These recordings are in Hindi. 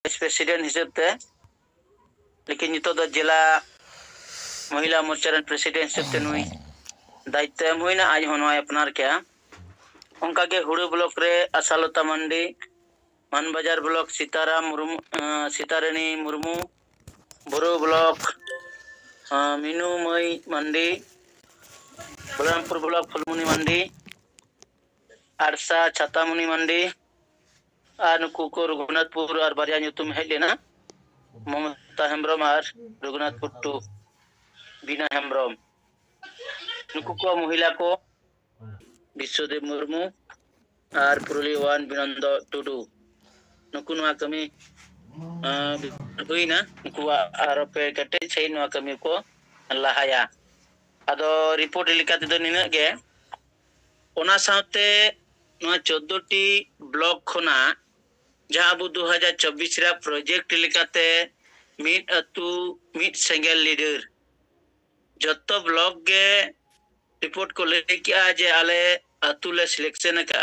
वाइस प्रेसिडेंट हिसाब ते लेकिन नितो द जिला महिला मोर्चा प्रेसिडेंट हिसाब ते नुई दायित्व एम हुईना आज होनवाय अपनार क्या उनका के हुड़ू ब्लॉक रे आशालता मंडी मानबाजार ब्लॉक सीतारानी मुर्मू बुरु ब्लॉक मीनू मई मंडी बलरामपुर ब्लॉक फुलमुनी मंडी आरसा छातामुनी मंडी और नुकू को रघुनाथपुर और बारिया ᱧᱩᱛᱩᱢ हेज लेना ममता हेम्ब्रम और रघुनाथपुर टू बीना हेम्ब्रम नुकू को महिला को विश्वदेव मुर्मू और पुरुली वन बिनंद टुडू नुकू नुआ कमी हुईना नुकू आरो पे कटे छै नुआ कमी को लाहाया आदो रिपोर्ट लिकाते दो निना गे ओना साथे नुआ 14 टी ब्लॉक खोना जहां अब 2024 रा प्रोजेक्ट लिकाते मिट अतु मिट सेंगल लीडर जत्तो ब्लॉक गे रिपोर्ट को लेके किया जे आले अतु ले सिलेक्शन का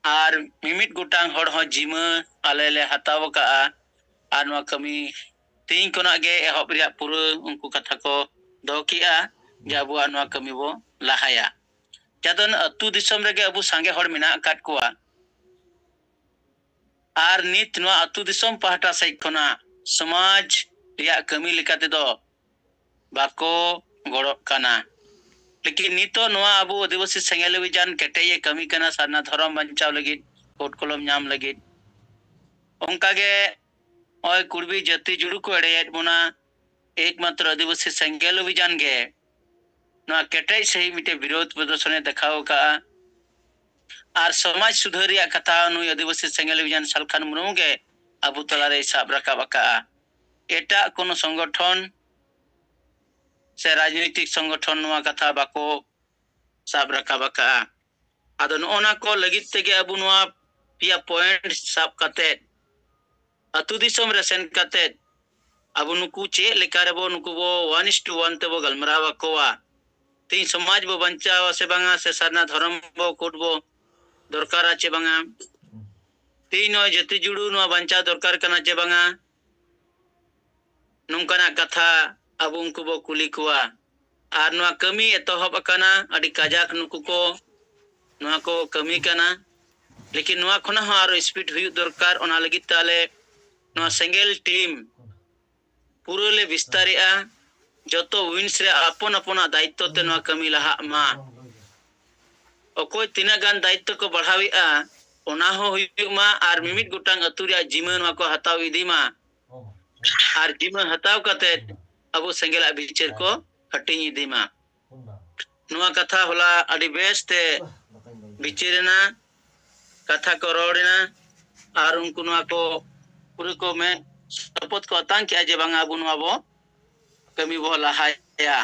और मिमिट गोटांग हड़ हो जिमा आले ले हताव का और नुआ कमी तीन कोना गे एहब रिया पुरो उनको कथा को दो किया जे अबु नुआ कमी बो लाहाया जदन अतु दिसम रे गे अबु सांगे हड़ मिना काट कोआ और नित नुआ अतु दिसम पहाटा सहित खोना समाज रिया कमी लिकाते दो बाको गड़ो काना लेकिन नितो नुआ अबु आदिवासी सेंगेल अभियान केटे कमी कना सारना धर्म बंचाव लगी कोट कलम नाम लगी उनका गे ओय कुड़बी जाति जुड़ू को एड़ेयत बुना एकमात्र आदिवासी सेंगेल अभियान गे नुआ केटे सही मिटे विरोध प्रदर्शन देखाओ का और समाज सुधारिया कथा नुई आदिवासी सेंगेल अभियान सालखान मुर्मू गे अबु तलारे साब राकाब का एटा कोनो संगठन से राजनीतिक संगठन नुआ कथा बाको साब राकाब का आदो नोना को लगित तेगे अबु नुआ पिया पॉइंट साब कते अतु दिसम रे सेन कते अबु नुकु चे लेकारे बो नुकु बो 1:1 ते बो गलमरावा कोवा तीन समाज बो बंचावा से बांगा से सरना धर्म बो कोट बो दरकार चे बांगा तीन जति जुड़ू नुआ बंचा दरकार कना चे बांगा नुंकना कथा अब उनको बो कुली कुआ और नुआ कमी एतहब कना अडी काजाक नुकु को नुआ को कमी कना लेकिन नुआ खना और स्पीड हुई दरकार ओना लगी ताले नुआ सेंगेल टीम पुरोले विस्तारिया जतो विन्स रे अपन अपन दायित्व ते नुआ कमी लहा मा ओकोय तिना गान दायित्व को बढ़ाविया ओना हो हुई मा और मिमिट गुटांग अतुरिया जिमा नुआ को हताव इदी मा और जिमा हताव कते अब सेंगेल विचार को हटिंग इदी मा नुआ कथा होला अडी बेस्ते विचारना कथा को रोड़ना और उनको नुआ को पूरे को में सपोर्ट को तांग किया जे बांगा अबु नुआ बो कमी बो लाहाया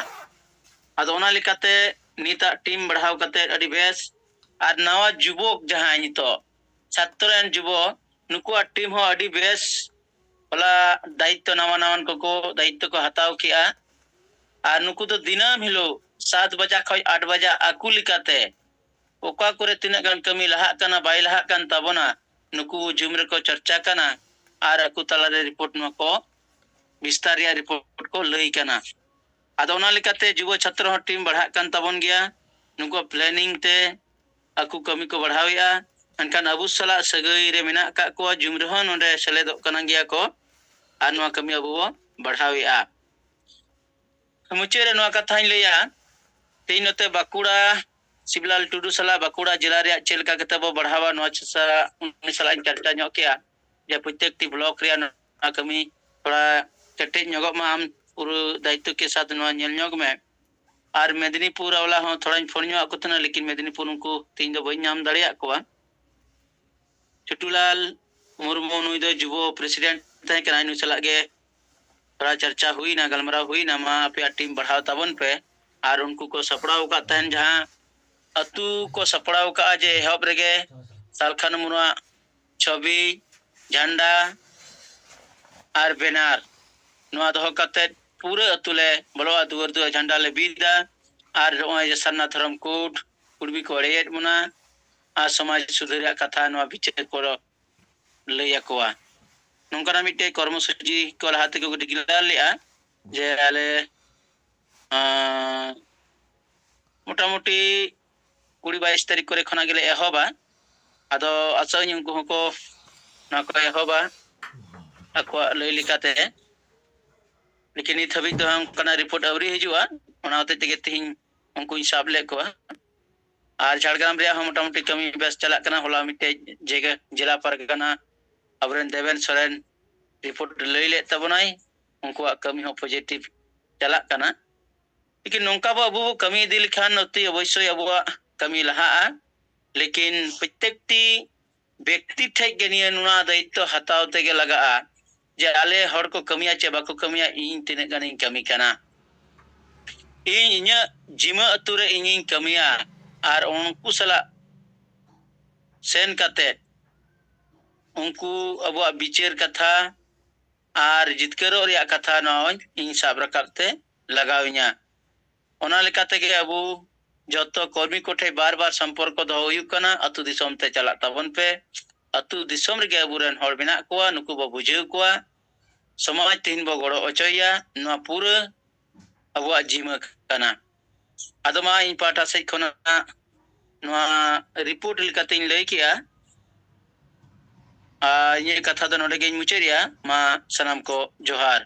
आदो ओना लिकाते नीता टीम बढ़ाव कते अडी बेस और नवा जुबक जहां नितो छात्रन जुबो नुकुआ टीम हो अडी बेस होला दायित्व नवा नवन को दायित्व को हताव किया और नुकु तो दिनम हिलो 7 बजा खय 8 बजा आकु लिकाते ओका करे तिना गान कमी लहा कना बाय लहा कन तबना नुकु जुमरे को चर्चा कना और आकु तलारे रिपोर्ट न को विस्तारिया रिपोर्ट को लई कना आदो ओना लिकाते जुबो छात्र हो टीम बढ़ा कन तबन गया नुकु प्लानिंग ते आकु कमी को बढ़ाविया अनकान अबु सला सगई रे मेना का को जुमरे हो नोंडे सेलेदो कना गया को और नुआ कमी अबु बढ़ाविया मुचे रे नुआ कथाइन लैया तेनते बाकुड़ा शिवलाल टुडू सला बाकुड़ा जिला रे चेलका कते बो बढ़ावा नुआ छसा उन सला चर्चा नो किया जे प्रत्येक टी ब्लॉक रे नुआ कमी थोड़ा कटे न्योग मा हम पूरा दायित्व के साथ नुआ नेल न्योग में और मेदिनीपुर वाला हो थोड़ा फोन न्यो आकुतना लेकिन मेदिनीपुर उनको तीन दो बई नाम दड़िया कोवा चटुलाल मुर्मू नुई दो जुबो प्रेसिडेंट तय कना नु चला गे थोड़ा चर्चा हुई ना गलमरा हुई ना मा पे टीम बढ़ाव तबन पे और उनको को सपड़ाव का तहन जहां अतु को सपड़ाव का जे हब रेगे सालखान मुरा छवि झंडा और बेनार नुआ दो कते पूरे अतुले बलवा दुवर दु झंडा ले बीदा और ओय सरना धर्म कोड कुड़बी को एड़ेयत मुना आ समाज सुधारिया कथा नुआ विचार को लैया कोआ nongkana mitte kormosuchi ko lahate ko declare lea je ale motamuti 20-22 tarik kore khona gele ehoba ado asani unku hoko na ko ehoba akwa lay likate lekin nit habi do kana report awri hijua ona hote tege tihin unku hisab le ko আর ঝাড়গ্রাম রে মোটামুটি কমি বেশ চালাক kana hola mitte jega jela pargana abren deven soren report lay le tabonai unku kami ho positive चालक kana लेकिन नौका अबू कमी इदी लिखान अति अवश्य अब कमी लहा लेकिन प्रत्येकटी व्यक्ति ठेक गनिया नुना दायित्व हताव तेगे लगा जे आले हर को कमिया चे बाको कमिया इन तिने गानी कमी kana इnya जिमा अतुरे इन कमिया आर उनको सला सेन कते उनको अब बिचेर कथा आर जितकरो रिया कथा नय इन साब रकाबते लगाविnya ona lekate ge abu joto kormi kothai bar bar samporko do huyuk kana atu disom te chalak tabon pe atu disom rege aburen hor bina koa nuku bo bujeu koa samaj tin bo goro ochoya no pura abu ajima kana adama in pata sai khona no report lekate in lay kiya ye katha do node ge mucheria ma sanam ko johar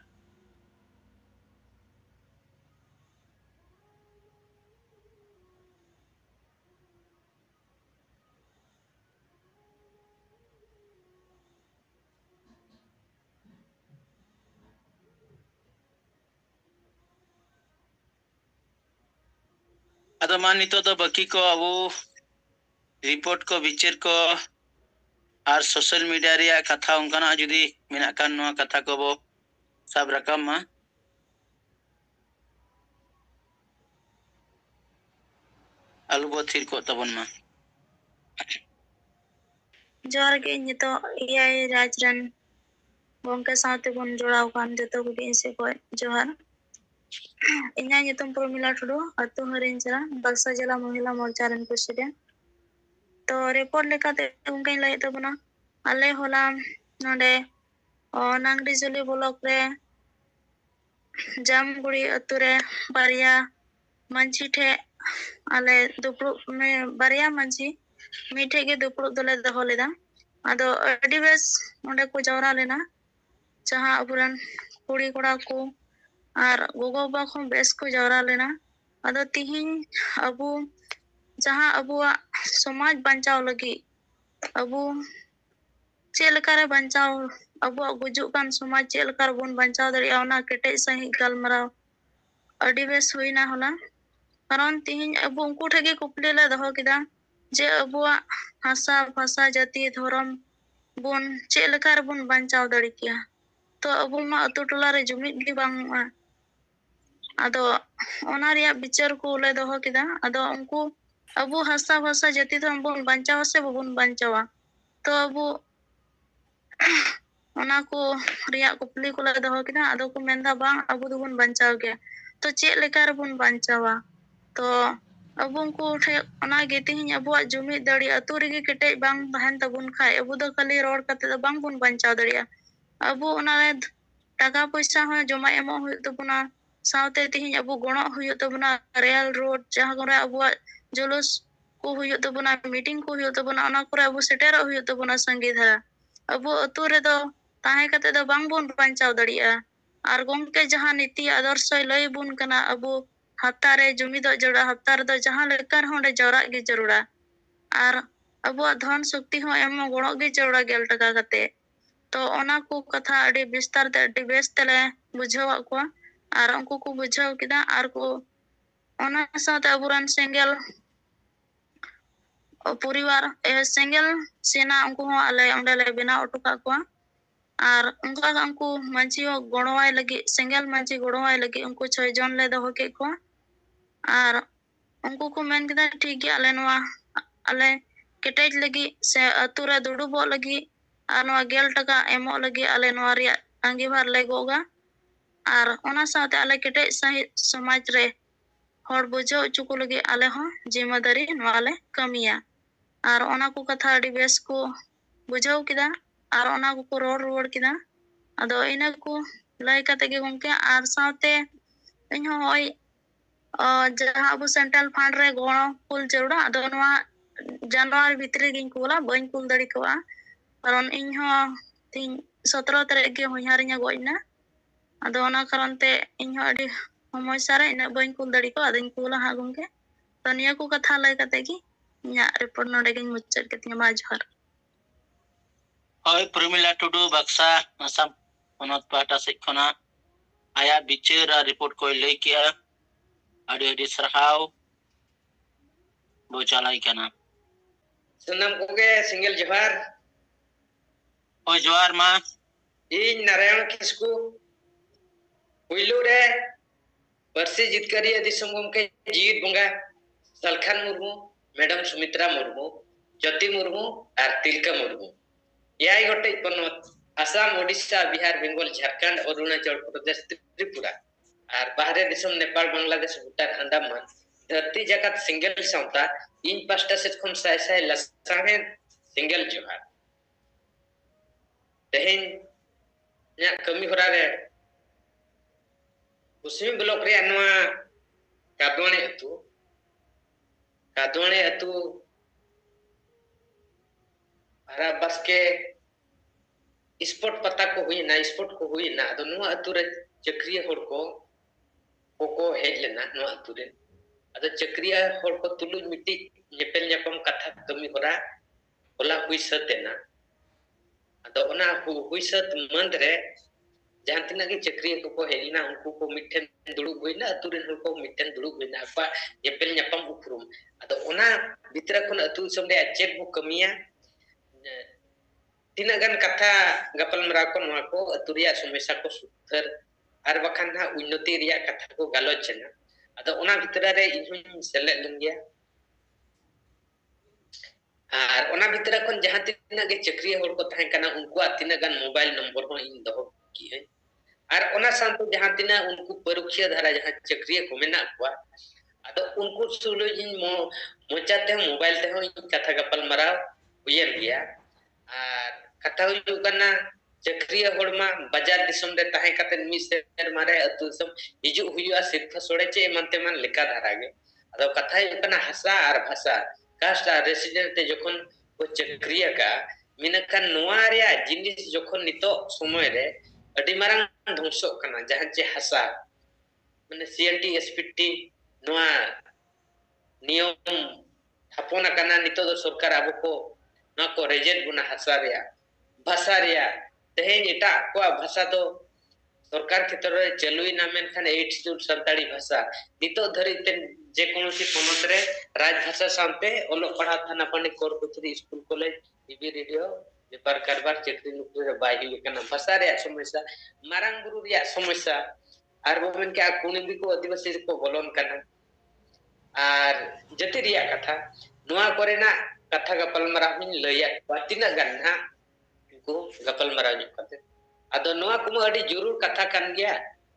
ado man nito do baki ko abu report ko bicher ko ar social media ria katha onkana judi menak kan no katha ko bo sab rakam ma alu bo thir ko tabon ma जोर के नितो एआई राजरन गोंके साथे बन जोड़ाव कान जतो गुडी से को जोहार इन्या नितम प्रमिला टुडू अतु हरिंजरा बक्सा जिला महिला मोर्चा रन प्रेसिडेंट तो रिपोर्ट लेकाते उनके लय तबना आले होला नडे नांगरी जुली ब्लॉक रे जामगुड़ी अतुरे बारिया मंची ठे आले दुपुर में बारिया मंची मीठे के दुपुर दले दहो लेदा आदो अडी बेस ओंडे को जवरा लेना जहां अबुरन कुड़ी कोड़ा को और गोगो बा को बेस को जवरा लेना आदो तिहिन अबु जहां अबुआ समाज बचाव लगी अबु चेलकारे बचाव अबुआ गुजुक कान समाज चेलकार बन बचाव दरिया ओना केटे सही गलमराव अडी बेस हुइना होला कारण तिहिन अबु उनको ठगे कुपले ले दहो किदा जे अबुआ हासा भाषा जाति धर्म बन चेलकार बन बचाव दड़ी किया तो अबु मा अतु टोला रे जुमिद गे बांगा आदो ओना रिया बिचार को ले दहो किदा आदो उनको अबु हासा भाषा जाति धर्म बन बचाव से बन बचावा तो अबु ओना को रिया कुपली को ले दहो किदा आदो को मेंदा बांग अबु दो बन बचाव के तो चेलकार बन बचावा तो अबु को ठे ओना गेतिहिन अबुआ जुमिद दड़ी अतु रेगे केटे बांग तहन तबुन खाय अबु दो खाली रोड कते दो बांग बुन बचाव दड़िया अबु ओना रे टाका पैसा हो जमा एमो हुय तबुना सावते तिहिन अबु गणो हुय तबुना रेल रोड जहां करे अबुआ जुलूस को हुय तबुना मीटिंग को हुय तबुना ओना करे अबु सेटेर हुय तबुना संगी धरा अबु अतु रे दो ताहे कते दो बांग बुन बचाव दड़िया आर गोंके जहां नीति आदर्श लय बुन कना अबु हफ्ता रे जुमिद जड़ा हफ्ता रे दो जहां लेकर होंडे जवरा गे जरूरा आर अबुआ धन शक्ति हो एमो गणो गे जरूरा 10 टका कते तो ओना को कथा अडी विस्तार ते अडी बेस तले बुझावा को आर उनको को बुझाव किदा आर को ओना साथे अबुरन सेंगल परिवार सेंगल सेना उनको हो आले ओंडे ले बिना ओटुका को आर उनका उनको मंची हो गणवाय लगी सेंगल मंची गणवाय लगी उनको 6 जन ले दहो के को आर उनको को मेन किदा ठीक है आले नवा आले केटेज लगी से अतुरा दुडुबो लगी आर नवा 10 टका एमो लगी आले नवा रिया अंगीभार ले गोगा आर ओना साथे आले केटेज सही समाज रे हर बुझो चुको लगी आले हो जिम्मेदारी नवा आले कमिया आर ओना को कथा अडी बेस को बुझाव किदा आर ओना को रोड रोड किदा ᱟᱫᱚ ᱤᱱᱟᱹ ᱠᱚ ᱞᱟᱹᱭ ᱠᱟᱛᱮ ᱜᱮ ᱜᱚᱝᱠᱮ ᱟᱨ ᱥᱟᱶᱛᱮ ᱤᱧᱦᱚᱸ ᱦᱚᱸᱜᱼᱚᱭ ᱡᱟᱦᱟᱸ ᱟᱵᱚ ᱥᱮᱱᱴᱨᱟᱞ ᱯᱷᱟᱱᱰ ᱨᱮ ᱜᱚᱲᱚ ᱠᱩᱞ ᱡᱟᱹᱨᱩᱲᱟ ᱟᱫᱚ ᱱᱚᱣᱟ ᱡᱟᱱᱩᱣᱟᱨᱤ ᱵᱷᱤᱛᱨᱤ ᱜᱤᱧ ᱠᱩᱞᱟ ᱵᱟᱹᱧ ᱠᱩᱞ ᱫᱟᱲᱮ ᱠᱚᱜᱼᱟ ᱠᱟᱨᱚᱱ ᱤᱧᱦᱚᱸ ᱛᱤᱦᱤᱧ 17 ᱛᱟᱹᱨᱤᱠᱷ ᱜᱮ ᱦᱚᱧᱦᱟᱨᱤᱧᱟ ᱜᱚᱡ ᱮᱱᱟ ᱟᱫᱚ ᱚᱱᱟ ᱠᱟᱨᱚᱱ ᱛᱮ ᱤᱧᱦᱚᱸ ᱟᱹᱰᱤ ᱥᱚᱢᱚᱥᱥᱟ ᱨᱮ ᱤᱱᱟᱹᱜ ᱵᱟᱹᱧ ᱠᱩᱞ ᱫᱟᱲᱮ ᱠᱚᱣᱟ ᱟᱫᱚᱧ ᱠᱩᱞᱟ ᱦᱟᱸᱜ ᱜᱚᱝᱠᱮ ᱛᱚ ᱱᱤᱭᱟᱹ ᱠᱚ ᱠᱟᱛᱷᱟ ᱞᱟᱹᱭ ᱠᱟᱛᱮ ᱜᱮ ᱤᱧᱟᱹᱜ ᱨᱤᱯᱳर्ट ᱱᱚᱰᱮ ᱜᱤᱧ ᱢᱩᱪᱟᱹᱫ ᱠᱮᱫ ᱢᱟ ᱡᱚᱦᱟᱨ ᱦᱳᱭ ᱯᱨᱚᱢᱤᱞᱟ ᱴᱩᱰᱩ ᱵᱟक्ᱥᱟ ᱟᱥᱟᱢ ᱯᱚᱱᱚᱛ ᱯᱟᱦᱴᱟ ᱥᱮᱫ ᱠᱷᱚᱱᱟᱜ ᱟᱭᱟᱜ ᱵᱤᱪᱟᱹᱨ ᱟᱨ ᱨᱤᱯᱳर्ट ᱠᱚᱭ ᱞᱟᱹᱭ ᱠᱮᱜᱼᱟ ᱟᱹᱰᱤ ᱟᱹᱰᱤ ᱥᱟᱨᱦᱟᱣ ᱵᱚ ᱪᱟᱞᱟᱭ ᱠᱟᱱᱟ ᱥᱟᱱᱟᱢ ᱠᱚᱜᱮ ᱥᱤᱸᱜᱮᱞ ᱡᱚᱦᱟᱨ ᱦᱳᱭ ᱡᱚᱦᱟᱨ ᱢᱟ ᱤᱧ ᱱᱟᱨᱟᱭᱚᱱ ᱠᱤᱥᱠᱩ ᱯᱩᱭᱞᱩ ᱨᱮ ᱯᱟᱹᱨᱥᱤ ᱡᱤᱛᱠᱟᱹᱨᱤᱭᱟᱹ ᱫᱤᱥᱚᱢ ᱜᱚᱢᱠᱮ ᱡᱤᱣᱤᱫ ᱵᱚᱸᱜᱟ ᱥᱟᱞᱠᱷᱟᱱ ᱢᱩᱨᱢᱩ ᱢᱮᱰᱟᱢ ᱥᱩᱢᱤᱛᱨᱟ ᱢᱩᱨᱢᱩ ᱡयोति ᱢᱩᱨᱢᱩ ᱟᱨ ᱛᱤᱞᱠᱟᱹ ᱢᱩᱨᱢᱩ 6 ᱜᱚᱴᱮᱡ ᱯᱚᱱᱚᱛ ᱟᱥᱟम ओडिशा बिहार बेंगल झारखंड अरुणाचल प्रदेश त्रिपुरा और बाहरे दिसम नेपाल बांग्लादेश भूटान अंडमान धरती जगत सिंगल सावता इन पास्टा सेट खन साय साय लसाने सिंगल जोहार तेहेन nya kami hora re उसमें ब्लॉक रे नवा कादोणे अतु हरा बस के स्पोर्ट पता को हुई ना तो नुआ अतु रे चक्रिय होड़ को हेज लेना नुआ अतु रे अदो चक्रिय होड़ को तुलु मिट्टी नेपेल नेपम कथा कमी होरा होला हुई सतेना अदो ओना हुई सत मंद रे जहां तिना के चक्रिय को हेलिना उनको को मिठन दुड़ु होइना अतु रे को मिठन दुड़ु होइना अपा नेपेल नेपम उपरुम अदो ओना भितरा खन अतु समदे चेक बु कमिया तिना गन कथा गपल मरा को नवा को अतुरिया समस्या को सुथर आर बखान ना उन्नति रिया कथा को गालोचना अदो ओना भितरा रे इहुन सेले लंगिया आर ओना भितरा खन जहां तिना के चक्रिय होड़ को थाय कना उनको तिना गन मोबाइल नंबर हो इन दहो की है आर ओना सानते जहां तिना उनको परीक्षा धारा जहां चक्रिय को मेना को अदो उनको सुलो इन मोचाते मोबाइल ते हो कथा गपल मरा हुयन गया आर कथा हुयु कना चक्रिय होड़मा बाजार दिसम रे ताहे कते मिसर मारे अतु सम हिजु हुयुआ सिद्ध सोड़े चे मनते मन लेका धारागे अदो कथा हुयु कना हसा आर भाषा कास्ट आर रेसिडेंट ते जखन को चक्रिय का मिनखान नोआ रे जिनिस जखन नितो समय रे अडी मारंग ध्वंसो कना जहां चे हसा माने सीएलटी एसपीटी नोआ नियम थापोना कना नितो दो सरकार अब को ना को रेजेट गुना हसा रे भाषा रे तेहेन एटा को भाषा तो सरकार क्षेत्र रे चलुई ना मेनखान 8 संताड़ी भाषा नितो धरि ते जे कोनोसी पनत रे राज भाषा सामते ओलो पढ़ा थाना पने कोर कुतरी स्कूल कॉलेज टीवी रेडियो व्यापार कारबार चक्री नुकरी रे बाही कना भाषा रे समस्या मारंग गुरु रे समस्या आर बोमेन के कुनिबी को आदिवासी को बोलन कना आर जति रिया कथा नोआ करेना कथा गपल मरा हिन लया तिना गन्ना को गपल मरा जो कते अदो नोआ कुम अडी जरूर कथा कान गया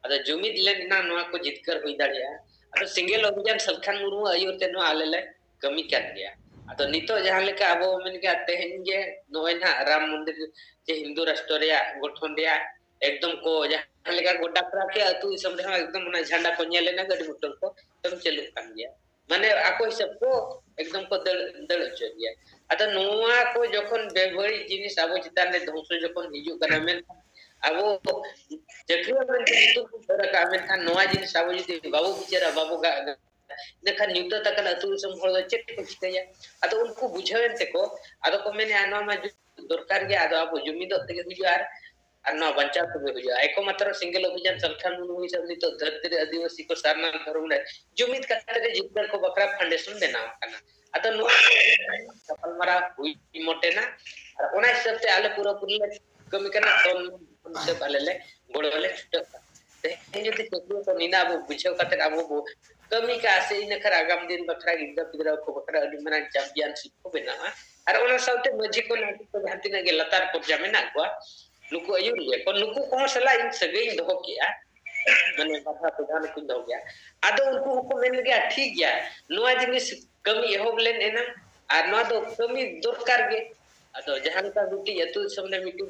अदो जुमिद लेना नोआ को जितकर होई दाड़िया अदो सिंगल अभियान सलखान मुर्मू आयुर ते नो आलेले कमी कान गया अदो नितो जहां लेका अबो मेन के तेहेन जे नोय ना राम मंदिर जे हिंदू राष्ट्र रे गठन रे एकदम को जहां लेका गोडा प्रा के अतु समझ एकदम ना झंडा को नेले ना गडी मोटर को तम चलु कान गया माने आको हिसाब को एकदम को दल गया अदो नोआ को जखन बेबड़ी जिनिस आबो चितान ने ध्वंस जखन हिजु कना मेन आबो जखन में तो रका मेन खान नोआ जिनिस आबो जति बाबू बिचारा बाबू गा देखा न्यूत तक अतु संभल चेक को चितया अदो उनको बुझावेन ते को अदो को मेने आनो मा दरकार गया अदो आबो जुमिदो तके हुजुआर अन्ना बंचा को हुजुआ एको मात्र सिंगल अभियान सलखान मुनुई सब नितो धरती आदिवासी को सारना धरम ने जुमिद कते जितकर को बकरा फाउंडेशन देना कना अदो नो सफल मरा हुई मोटेना और ओना हिसाब से आले पूरा पूरी कमी करना तो से भले गोड़ले ते जति चक्रिय तो निना अब बुझाव कते अब कमी का से इन खर आगाम दिन बकरा गिद्दा पिदरा को बकरा अडी मना चैंपियनशिप को बेना और ओना साउते मजी को नाटी को जानती ना के लतार को जमेना को नुकु आयुर ले को नुकु को सला इन सगे इन दहो किया माने कथा प्रधान को दहो गया आदो उनको हुकुम मेन गया ठीक गया नोआ जिनिस कमी एहोब लेन एना और नोआ दो कमी दरकार गे ado jahan ka buti atu samne mitu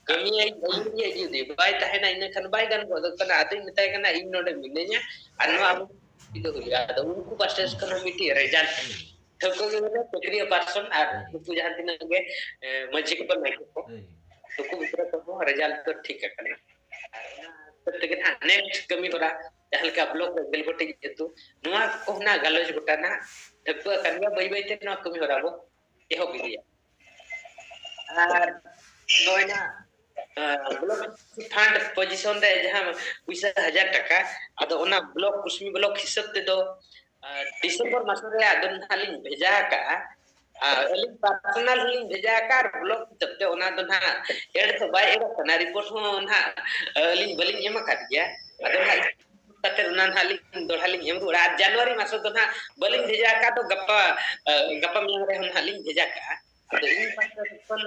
kami ai ayunya judi bai tahena ina kan bai gan bodo kana adu mitai kana in node minenya anno abu itu ya ado unku pastes kana miti result thoko gele tekriya person ar unku jahan tina ge majik par naik ko tuku bitra ko result to ठीक है kane tekan next kami ora jahan ka blog gel gote itu nuwa ko na galoj gotana thoko kanwa bai bai te no kami ora bo eho bidia আর নয়না ব্লক ফান্ড পজিশন রে যাহা পয়সা 1000 টাকা আদো ওনা ব্লক কুসমি ব্লক হিসাব তে তো ডিসেম্বর মাস রে আদন হালিং ভেজা কা আলি পার্সোনাল হালিং ভেজা কা ব্লক ততে ওনা তো না এড তো বাই এড না রিপোর্ট হো না আলি বলিং এমা কাট গয়া আদো না তাতে ওনা হালিং দড়ালিং এম আর জানুয়ারি মাস তো না বলিং ভেজা কা তো গপ্পা গপ্পা মিয়া রে হালিং ভেজা কা तो इन पासन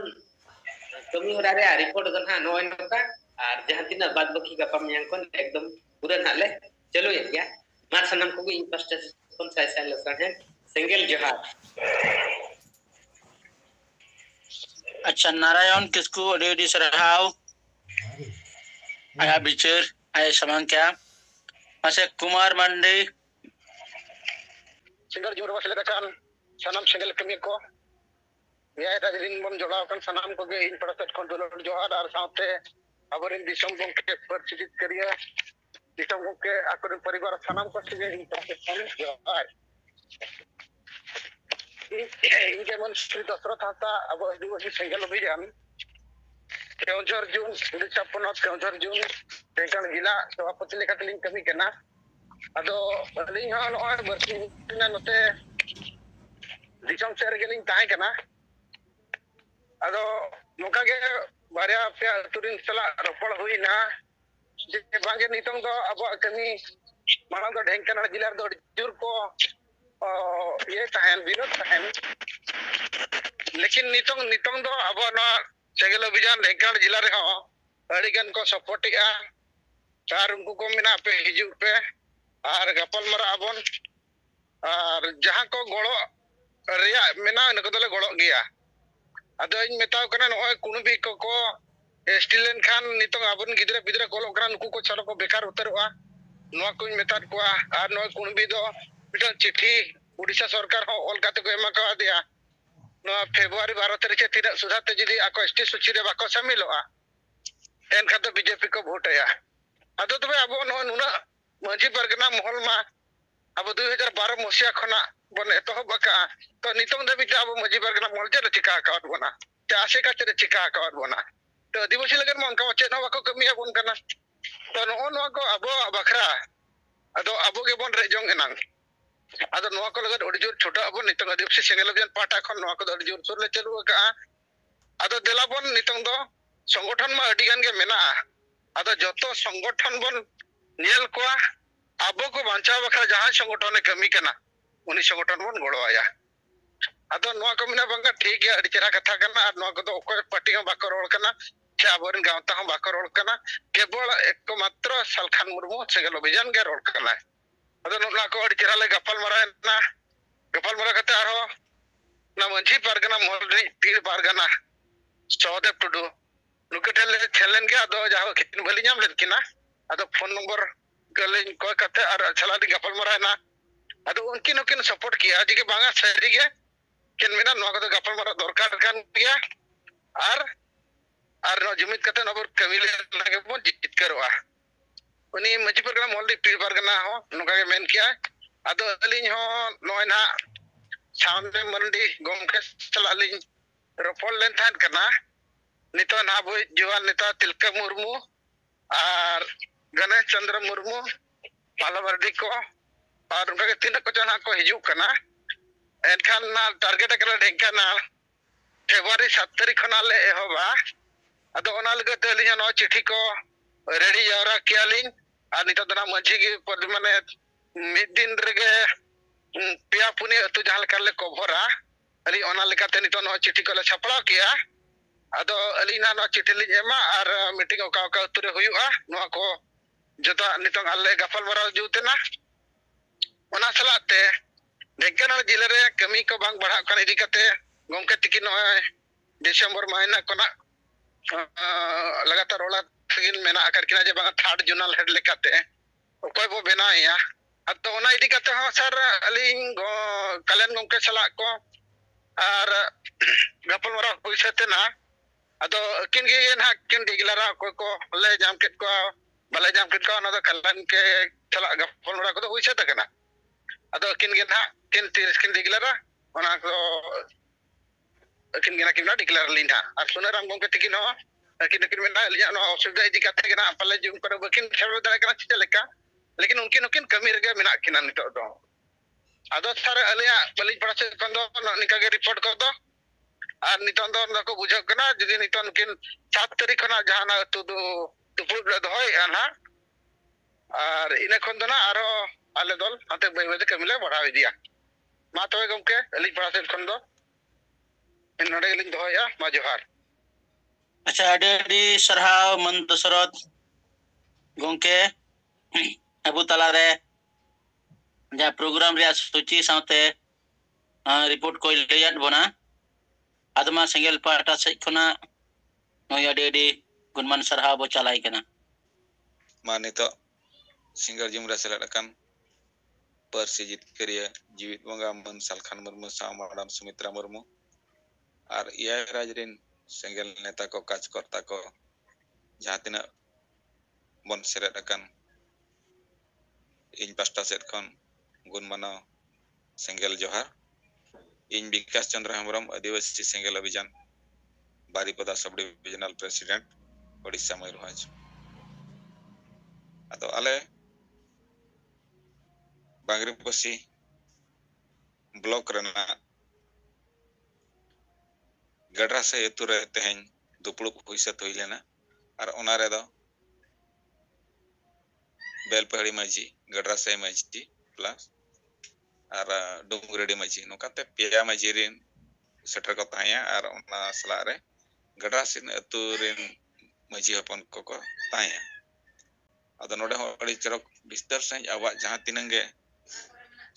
कमी हो रहा है रिपोर्ट गन हा नोय नका और जहां तिना बाद बाकी का पम yang kon एकदम पूरा नाले चलो ये क्या मार सनम को इन पासन kon साइ साइ लसन है सिंगल जोहार अच्छा नारायण किसको रेडी सरहाव आया बिचर आया समान क्या मासे कुमार मंडी सिंगल जोर वसले kan sanam single kami ko ya darin bom jola kan sanam ko ge in parasat kontrol johar ar saute abarin disam gongke percidit kariya disam gongke akorin paribar sanam ko sige in parasat johar in যেমন শ্রী দশরথ হাসা আবো দিবসী সিঙ্গেল অভিযান কেউঝর জুন উড়িষ্যা পনot কেউঝর জুন ঢেঙ্কানাল জেলা সভাপতি লেখাতেলিং kami kena ado aling ho noy bersin na note disam ser geling tahe kena ado noka ge barya pe turin sala ropol huina je bange nitong do abo kami manang do Dhenkanal जिला do jur ko ye tahen binod tahen lekin nitong do abo na segel अभियान ढेंकानाल जिला re ho adi gan ko support ya ar unku ko mena pe hiju pe ar gapal mara abon ar jahan ko golo reya mena ne ko dole golo gea ado इन मेताव कना नय कुणबी को स्टिलन खान नितंग आबन गिदरा बिदरा कोलो करा नुकु को छारो को बेकार उतरवा नवा को मेताद को आर नय कुणबी दो मिटन चिट्ठी उड़ीसा सरकार हो ऑल काते को एमा का दिया नवा फेब्रुआरी 12 तारिख से तीन सुधाते जदी आको एसटी सूची रे बाको शामिलवा एन खातो बीजेपी को वोट आया ado तबे अब नुना मंजी परगना महल मा अब 2012 मसिया खना बन एतो बका तो नितंग दबि अब मंजी परगना महल चे चिका अकाउंट बना ते आसे का चे चिका अकाउंट बना तो आदिवासी लगन मन का चे नवा को कमी बन कना तो नो को अब बखरा ado abo ge bon rejong enang ado नवा को लगन ओडी जोर छोटा अब नितंग आदिवासी सिंगल अभियान पाटा खन नवा को ओडी जोर सुर ले चलु का ado देला बन नितंग दो संगठन मा अडी गान गे मेना ado joto संगठन बन नेल को abo को बांचा बखरा जहां संगठन कमी कना उनी संगठन बन गड़ो आया ado नवा को मिना बंगा ठीक है अडी चरा कथा कना और नवा को तो ओको पार्टी हम बाको रोल कना चे आबोरन गांवता हम बाको रोल कना केवल एक मात्र सलखान मुर्मू सेगल अभियान गे रोल कना ado नोला को अडी चरा ले गपल मरा कते आरो ना मंझी पारगना मोहल तीर पारगना सौदेव टुडू नुकटेल खेलन के ado जाहो किन भली नाम लेकिना ado फोन नंबर गलेन को कते और छला दी गपल मरा ना ado उनकिन सपोर्ट किया जी के बांगा सरी के किन मेना नो को गपल मरा दरकार कान किया और नो जुमित कते नबर कमिले लगे बन जित करवा उनी मजी परगना मोहल्ली पीर परगना हो नुका के मेन किया ado अलिन हो नोय ना सामने मंडी गोमके चलालिन रोपल लेन थान करना नितो ना बो जुवान नितो तिलका मुर्मू और गणेश चंद्र मुर्मू मालावर्दी को और उनका के तीन को जना को हिजू कना एनखान ना टारगेट करा ढेंकाना फेब्रुआरी 7 तारीख खना ले एहोबा अदो ओना लगे तेली नो चिट्ठी को रेडी जावरा कियालिन और नितो दना मंझी की माने मिद दिन रेगे पिया पुनी अतु जहां करले कभरा अली ओना लेकाते नितो नो चिट्ठी को ले छपड़ा किया ado alina no चिट्ठी li एमा और मीटिंग का तुरे हुआ नो को जता नितंग आले गफल मरा जुतेना ओना सलाते ढेंकानाल जिले रे कमी को बांग बढ़ा कर इदी कते गमके तिकी नो डिसेंबर महीना कोना लगातार ओला थगिन मेना आकर किना जे बांगा थर्ड जोनल हेड लेकाते ओकोय बो बनाया अतो ओना इदी काते हो सर अलिंग कलेन गमके सला को आर गपल मरा पुइसते ना अदो किन गे ना किन डिगलारा को ले जाम केत को बले जाम केत को ना कलेन के सला गपल मरा को हुइसते कना अदो किन गे ना किन तीर किन डिगलारा ओना को किन गे ना किन डिगलारा लिना आर सुनाराम गमके तिकिन हो किन मेना लिया नो असुविधा इदी काते कना पले जुम को बकिन सेबल दारा कना चिते लेका लेकिन उनकिन कमी रगे मेना किना नितो दो आदो सर अलिया बलिज पड़ा से कंदो निका के रिपोर्ट कर दो और नितन दो को बुझो कना जदी नितन किन 7 तारीख खना जहाना अतु दो दुपुर ले दोय आना और इने खन दो ना आरो आले दल हाते बय बय कमिले बढ़ाव दिया मा तोय गमके अलिज पड़ा से खन दो इन नडे लिंग दोया मा जोहार अच्छा अडी सरहाव मन दशरथ गोंके अबु तलारे जा प्रोग्राम रे सूची साथे रिपोर्ट को लेयात बना आदमा सेंगेल पाटा से खना नय अडी गुणमान सरहाव बो चलाई कना मा नितो सिंगर जुमरा सेलडकन परसी जितकरिया जीवित बंगा मन सालखान मुर्मू सा मैडम सुमित्रा मुर्मू और इया राजरिन सेंगेल नेता को कार्यकर्ता को जहाँ तिना बन सेलडकन इन पास्टा सेट खन गुणमानो सेंगेल जोहार इन विकास चंद्र हेम्ब्रम आदिवासी सेंगेल अभियान Baripada sub divisional president Odisha Mayurbhanj अदो आले बांगरीपोसी ब्लॉक रना गडरा से एतुरे तेहें दुपड़ुक हुइसत हुई लेना और ओना रे दो बेलपहाड़ी माझी गडरा से माझी प्लस और डुंगरेडी माझी नोकाते पेया माझी रिन सेटर को ताया और ओना सला रे गडरा से अतु रिन माझी हपन को ताया अदो नोडे हो अड़ी चरक विस्तार से आवा जहां तिनंगे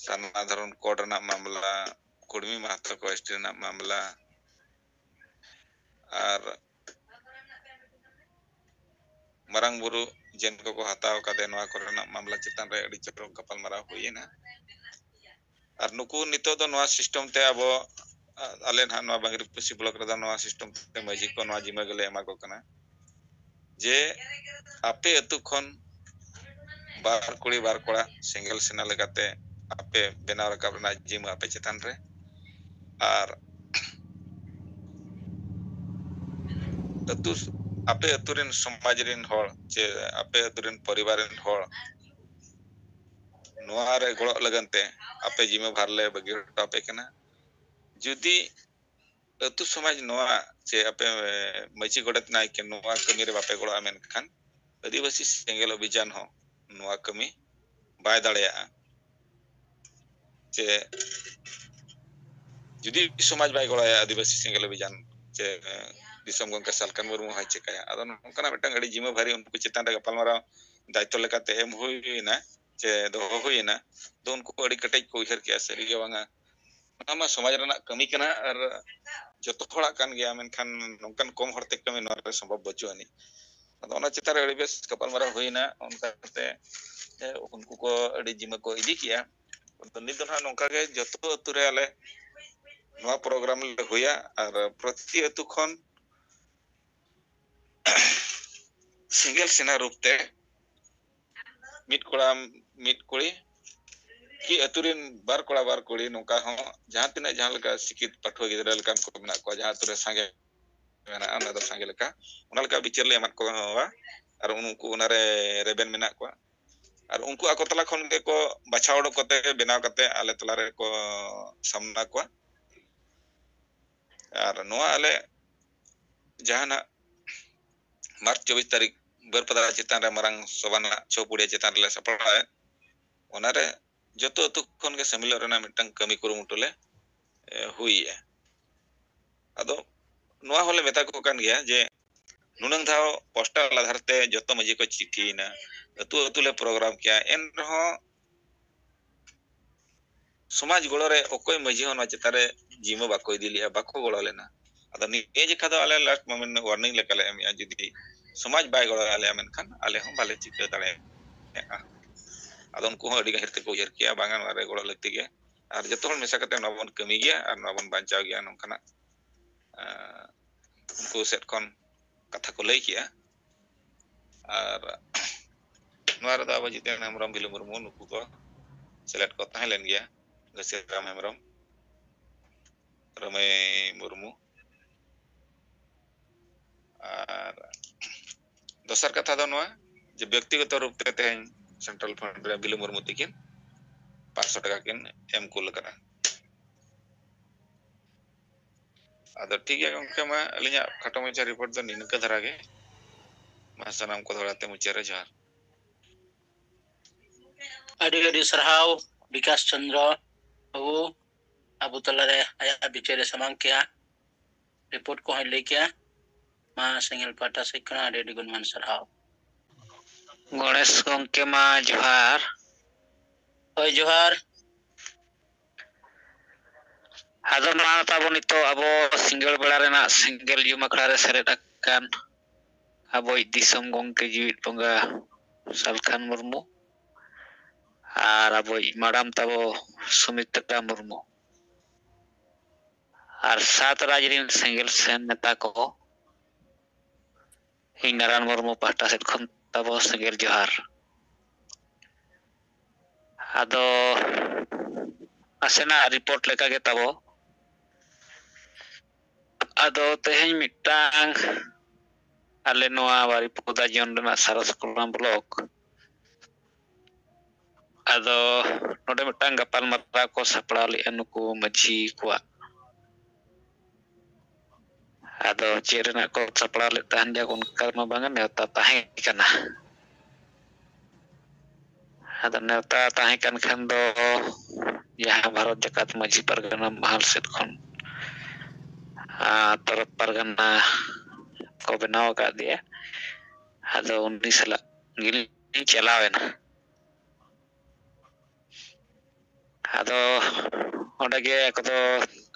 साधारण कोड रना मामला कुड़मी महतो को एसटी रना मामला और मरंग बुरु जेन को हताव कादे नवा कोरेना मामला चितान रे अड़ी चरक गपल मारा हुईना और नुकु नितो दो नवा सिस्टम ते अब आले ना नवा बांगरीपोसी ब्लॉक रे नवा सिस्टम ते मजी को नवा जिमा गले एमा को कना जे आपे अतु खन बार कुड़ी बार कोड़ा सिंगल सेना लगाते आपे बेनाव रकाब ना जिमा आपे चितान रे और अतु आपे अतुरिन समाज रिन होड़ चे आपे अतुरिन परिवार रिन होड़ नोआ रे गोड़ लगनते आपे जिमे भारले बगिर आपे कना जुदी अतु समाज नोआ चे आपे मची गोड़त नाय के नोआ कमी रे बापे गोड़ आमेन खान आदिवासी सेंगेल अभियान हो नोआ कमी बाय दाड़ेया चे जुदी समाज बाय गोड़ाया आदिवासी सेंगेल अभियान चे दिसम गंका सालकान मुर्मू हाय चेकाया अदो नोंकना मिटंग अड़ी जिमा भारी उनको चितान रे गपालमारा दायित्व लेकाते एम हुईना चे दोहो हुईना तो उनको अड़ी कटेज को उहर किया सरी गे बांगा नामा समाज रना कमी कना और जतो थोड़ा कान गया मेनखान नोंकन कम हरते कमी नोरे संभव बचु अनि अदो ओना चितारे अड़ी बेस गपालमारा हुईना उनकाते उनको को अड़ी जिमा को इदी किया तो नित ना नोंका के जतो अतुरे आले नवा प्रोग्राम ले हुया और प्रति अतु खन सिंगल सेना रूपते मिट कोड़ा मिट कोड़ी कि अतुरिन बार कोड़ा बार कोड़ी नोका हो जहां तिना जहां लका सिकित पठो गिदरा लका को मेना को जहां तुरे संगे मेना अना दो संगे लका उना लका बिचार ले एमत को होवा और उनको उनारे रेबेन मेना को और उनको आको तला खन के को बाछावड़ कोते बेनाव कते आले तला रे को सामना को और नोआ आले जहाना मार्च 24 तारीख बरपदा चितान रे मरंग सभाना छपुड़िया चितान रे सपड़ा है ओनारे जतो अतु खन के समिल रेना मिटंग कमी कुरुमुटुले हुई है अदो नोआ होले मेता को कान गया जे नुनंग धाव पोस्टल आधारते जतो मजी को चिठीना अतु अतुले प्रोग्राम किया एन रहो समाज गोड़ो रे ओकोय मजी होना चितारे जिमो बाको इदिलिया बाको गोड़ो लेना ᱟᱫᱚ ᱱᱤᱭᱟᱹ ᱡᱮᱠᱷᱟ ᱫᱚ ᱟᱞᱮ ᱞᱟᱥᱴ ᱢᱳᱢᱮᱱᱴ ᱣᱟᱨᱱᱤᱝ ᱞᱮᱠᱟᱞᱮ ᱮᱢᱮᱜᱼᱟ ᱡᱩᱫᱤ ᱥᱚᱢᱟᱡᱽ ᱵᱟᱭ ᱜᱚᱲᱚ ᱟᱞᱮᱭᱟ ᱢᱮᱱᱠᱷᱟन ᱟᱞᱮ ᱦᱚᱸ ᱵᱟᱞᱮ ᱪᱤᱠᱟᱹ ᱫᱟᱲᱮᱭᱟᱜᱼᱟ ᱟᱫᱚ ᱩᱱᱠᱩ ᱦᱚᱸ ᱟᱹᱰᱤ ᱜᱟᱹᱦᱤᱨ ᱛᱮᱠᱚ ᱩᱭᱦᱟᱹᱨ ᱠᱮᱜᱼᱟ ᱵᱟᱝᱟ ᱱᱚᱣᱟ ᱨᱮ ᱜᱚᱲᱚ ᱞᱟᱹᱠᱛᱤ ᱜᱮ ᱟᱨ ᱡᱚᱛᱚ ᱦᱚᱲ ᱢᱮᱥᱟ ᱠᱟᱛᱮ ᱱᱚᱣᱟ ᱵᱚᱱ ᱠᱟᱹᱢᱤ ᱜᱮᱭᱟ ᱟᱨ ᱱᱚᱣᱟ ᱵᱚᱱ ᱵᱟᱧᱪᱟᱣ ᱜᱮᱭᱟ ᱱᱚᱝᱠᱟᱱᱟᱜ उनको सेट खन कथा को लई किया और नोरा दा अब जितेन हेमरम बिलु मुर्मू नुकु को सेलेक्ट को तहे लेन गया गसेराम हेमरम रमे मुर्मू और दोसर कथा दो नोआ जे व्यक्तिगत रूप ते तेन सेंट्रल फंड रे बिलु मुर्मू तिकिन 500 टाका किन एम कुल करा आदो ठीक है गंके मा अलिया खाटो मचा रिपोर्ट दो निनका धरा गे मा सनाम को धराते मुचेरे जहार अडी सरहाव विकास चंद्र अबू तलारे आया बिचेरे समांग किया रिपोर्ट को ले किया मा सिंगल पाटा से कना अडी गुणमान सरहाव गणेश गंके मा जोहार होय जोहार आदो मा ताबो नितो अबो सिंगल बेड़ा रेना सिंगल जुम अखड़ा रे सेरेट अकान अबो दिसम गंके जीवित बंगा सालखान मुर्मू और अब मैडम तबो सुमित्रा मुर्मू और 7 राज्य सिंगल सेन नेता को नारायण मुर्मू पाहटा सेट खन तबो सिंगल जोहार आदो आसेना रिपोर्ट लेका के तबो आदो तेहें मिटांग आले नोआ बारी पुदा जन रेना सारस कोलाम ब्लॉक आदो नोडे मिटांग गपाल मात्रा को सपड़ा ले नुकु मझी को आदो चेरना को सपड़ा ले तान जा उनका मा बांगा नेवता ताहे कना आदो नेवता ताहे कन खन दो यहाँ भारत जकात मझी परगना महल सेट खन तरफ परगना को बनाव का दिया आदो 19 साल गिल चलावेना आदो ओडे गे कतो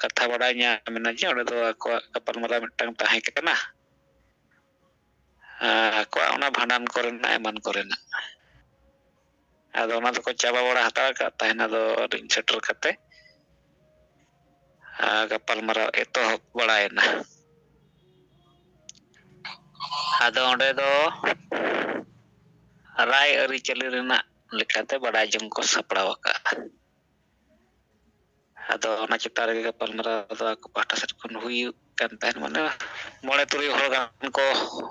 कथा बड़ा nya मेना जे ओडे दो को कपल मरा मिटंग ताहे केना को ओना भांडन करेना एमान करेना आदो ओना तो को चाबा बड़ा हता का ताहेना दो रिंग सेटर कते कपल मरा एतो बड़ायना आदो ओडे दो राय अरी चली रेना लेकाते बड़ा जम को सपड़ाव का आदो ओना चिता रे कपल मरा दो को पाटा सेट कोन हुई kan tahan mana mulai turi hol ko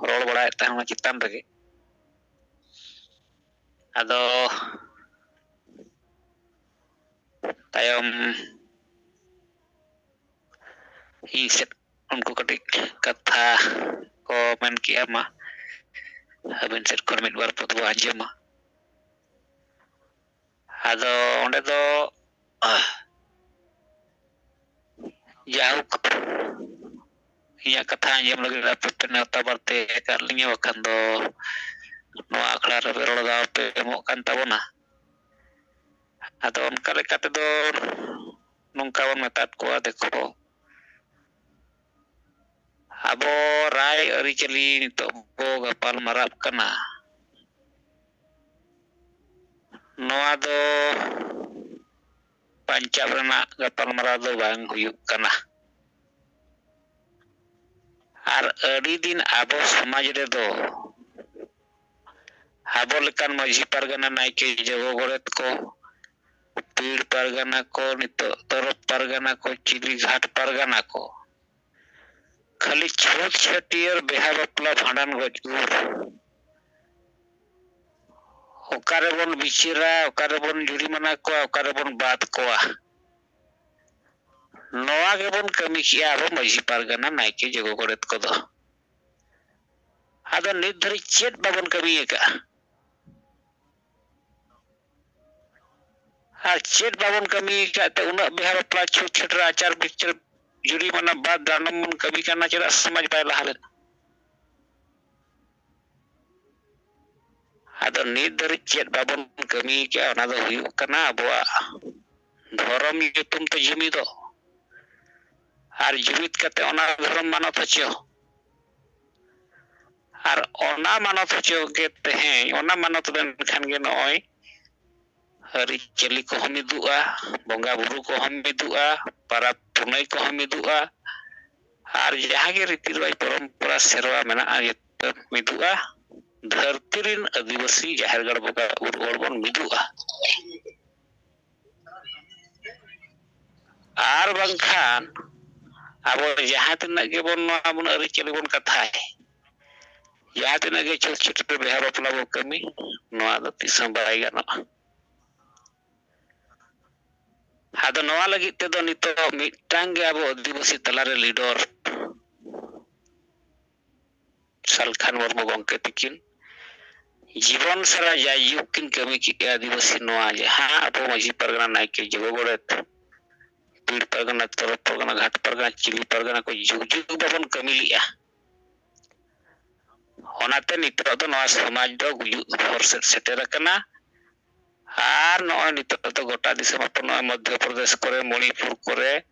rol bada tahan ma citan rege ado tayom hi set unku katik katha ko men kiya ma aben set kon mit war pot wajema ma ado onde do jauh iya kata anjam lagi dapat penata barte karlinya wakan do no akla re berol da pe mo kan tabona atau onka lekate do nungka bon metat ko dekho abo rai ari chali nito bo gapal marap kana noa do pancab rena gapal marap do bang huyuk kana और अड़ी दिन आबो समाज रे दो आबो लेकान मझी परगना नायके जगो गोरेत को पीड़ परगना को नितो तरफ परगना को चिली घाट परगना को खाली छोट छटियर बेहा बपला भांडन गजगुर ओकारे बन बिचिरा ओकारे बन जुरिमाना को ओकारे बन बात कोआ नोआ के बन कमी किया अब मझी परगना नायके जगो गोरेत को दो आदो निर्धारित चेत बाबन कमी का चेत बाबन कमी का ते उना बिहार प्ला छोट छोट आचार विचार जुरिमाना बाद दानम मन कमी करना चला समाज पाए लहाले आदो निर्धारित चेत बाबन कमी का ओना दो हुयु कना अबवा धर्म युतुम तो जमी दो ᱟᱨ ᱡᱩᱢᱤᱫ ᱠᱟᱛᱮ ᱚᱱᱟ ᱫᱷᱚᱨᱚᱢ ᱢᱟᱱᱚᱛ ᱦᱚᱪᱚ ᱟᱨ ᱚᱱᱟ ᱢᱟᱱᱚᱛ ᱦᱚᱪᱚ ᱜᱮ ᱛᱮᱦᱮᱧ ᱚᱱᱟ ᱢᱟᱱᱚᱛ ᱞᱮᱱᱠᱷᱟᱱ ᱜᱮ ᱱᱚᱜᱼᱚᱭ ᱟᱹᱨᱤᱪᱟᱹᱞᱤ ᱠᱚᱦᱚᱸ ᱢᱤᱫᱚᱜᱼᱟ, ᱵᱚᱸᱜᱟ ᱵᱩᱨᱩ ᱠᱚᱦᱚᱸ ᱢᱤᱫᱚᱜᱼᱟ, ᱯᱟᱨᱟᱵᱽ ᱯᱩᱱᱟᱹᱭ ᱠᱚᱦᱚᱸ ᱢᱤᱫᱚᱜᱼᱟ, ᱟᱨ ᱡᱟᱦᱟᱸ ᱜᱮ ᱨᱤᱛᱤ ᱨᱮᱣᱟᱡᱽ ᱯᱚᱨᱚᱢᱯᱚᱨᱟ ᱥᱮᱨᱣᱟ ᱢᱮᱱᱟᱜᱼᱟ ᱡᱚᱛᱚ ᱢᱤᱫᱚᱜᱼᱟ, ᱫᱷᱟᱹᱨᱛᱤ ᱨᱮᱱ ᱟᱹᱫᱤᱵᱟᱹᱥᱤ ᱡᱟᱦᱮᱨ ᱜᱟᱲ ᱵᱚᱸᱜᱟ ᱵᱩᱨᱩ ᱦᱚᱲ ᱵᱚᱱ ᱢᱤᱫᱚᱜᱼᱟ। ᱟᱨ ᱵᱟᱝᱠᱷᱟᱱ ᱟᱵᱚ ᱡᱟᱦᱟᱸ ᱛᱤᱱᱟᱹᱜ ᱜᱮᱵᱚᱱ ᱱᱚᱣᱟ ᱵᱚᱱ ᱟᱹᱨᱤᱪᱟᱹᱞᱤ ᱵᱚᱱ ᱠᱟᱛᱷᱟᱭ, ᱡᱟᱦᱟᱸ ᱛᱤᱱᱟᱹᱜ ᱜᱮ ᱪᱷᱩᱸᱛ ᱪᱷᱟᱹᱴᱭᱟᱹᱨ ᱵᱤᱦᱟ ᱵᱟᱯᱞᱟ ᱵᱚ ᱠᱟᱹᱢᱤ, ᱱᱚᱣᱟ ᱫᱚ ᱛᱤᱥ ᱦᱚᱸ ᱵᱟᱭ ᱜᱟᱱᱚᱜᱼᱟ। ᱟᱫᱚ ᱱᱚᱣᱟ ᱞᱟᱹᱜᱤᱫ ᱛᱮᱫᱚ ᱱᱤᱛᱚᱜ ᱢᱤᱫᱴᱟᱝ ᱜᱮ ᱟᱵᱚ ᱟᱹᱫᱤᱵᱟᱹᱥᱤ ᱛᱟᱞᱟᱨᱮ ᱞᱤᱰᱟᱨ ᱥᱟᱞᱠᱷᱟᱱ ᱢᱩᱨᱢᱩ ᱜᱚᱢᱠᱮ ᱛᱤᱠᱤᱱ ᱡᱤᱵᱚᱱ ᱥᱟᱨᱟ ᱡᱟᱭᱡᱩᱜᱽ ᱠᱤᱱ ᱠᱟᱹᱢᱤ ᱠᱮᱜᱼᱟ ᱟᱹᱫᱤᱵᱟᱹᱥᱤ ᱱᱚᱣᱟ ᱡᱟᱦᱟᱸ ᱟᱵᱚ ᱢᱟᱺᱡᱷᱤ ᱯᱟᱨᱜᱟᱱᱟ, ᱱᱟᱭᱠᱮ, ᱡᱚᱜᱚ ᱜᱚᱰᱮᱛ, ᱯᱤᱲ ᱯᱟᱨᱜᱟᱱᱟ, ᱛᱚᱨᱚᱯ ᱯᱟᱨᱜᱟᱱᱟ, ᱜᱷᱟᱴ ᱯᱟᱨᱜᱟᱱᱟ, ᱪᱤᱞᱤ ᱯᱟᱨᱜᱟᱱᱟ ᱠᱚ ᱡᱩᱜᱽ ᱡᱩᱜᱽ ᱵᱟᱵᱚᱱ ᱠᱟᱹᱢᱤ ᱞᱮᱜᱼᱟ। ᱚᱱᱟᱛᱮ ᱱᱤᱛᱚᱜ ᱫᱚ ᱱᱚᱣᱟ ᱥᱚᱢᱟᱡᱽ ᱫᱚ ᱜᱩᱡᱩᱜ ᱦᱚᱨ ᱥᱮᱫ ᱥᱮᱴᱮᱨ ᱟᱠᱟᱱᱟ। ᱟᱨ ᱱᱚᱜᱼᱚᱭ ᱱᱤᱛᱚᱜ ᱫᱚ ᱜᱚᱴᱟ ᱫᱤᱥᱚᱢ ᱱᱚᱜᱼᱚᱭ ᱢᱚᱫᱽᱫᱷᱚ ᱯᱨᱚᱫᱮᱥ ᱠᱚᱨᱮ, ᱢᱚণᱤᱯᱩᱨ ᱠᱚᱨᱮ,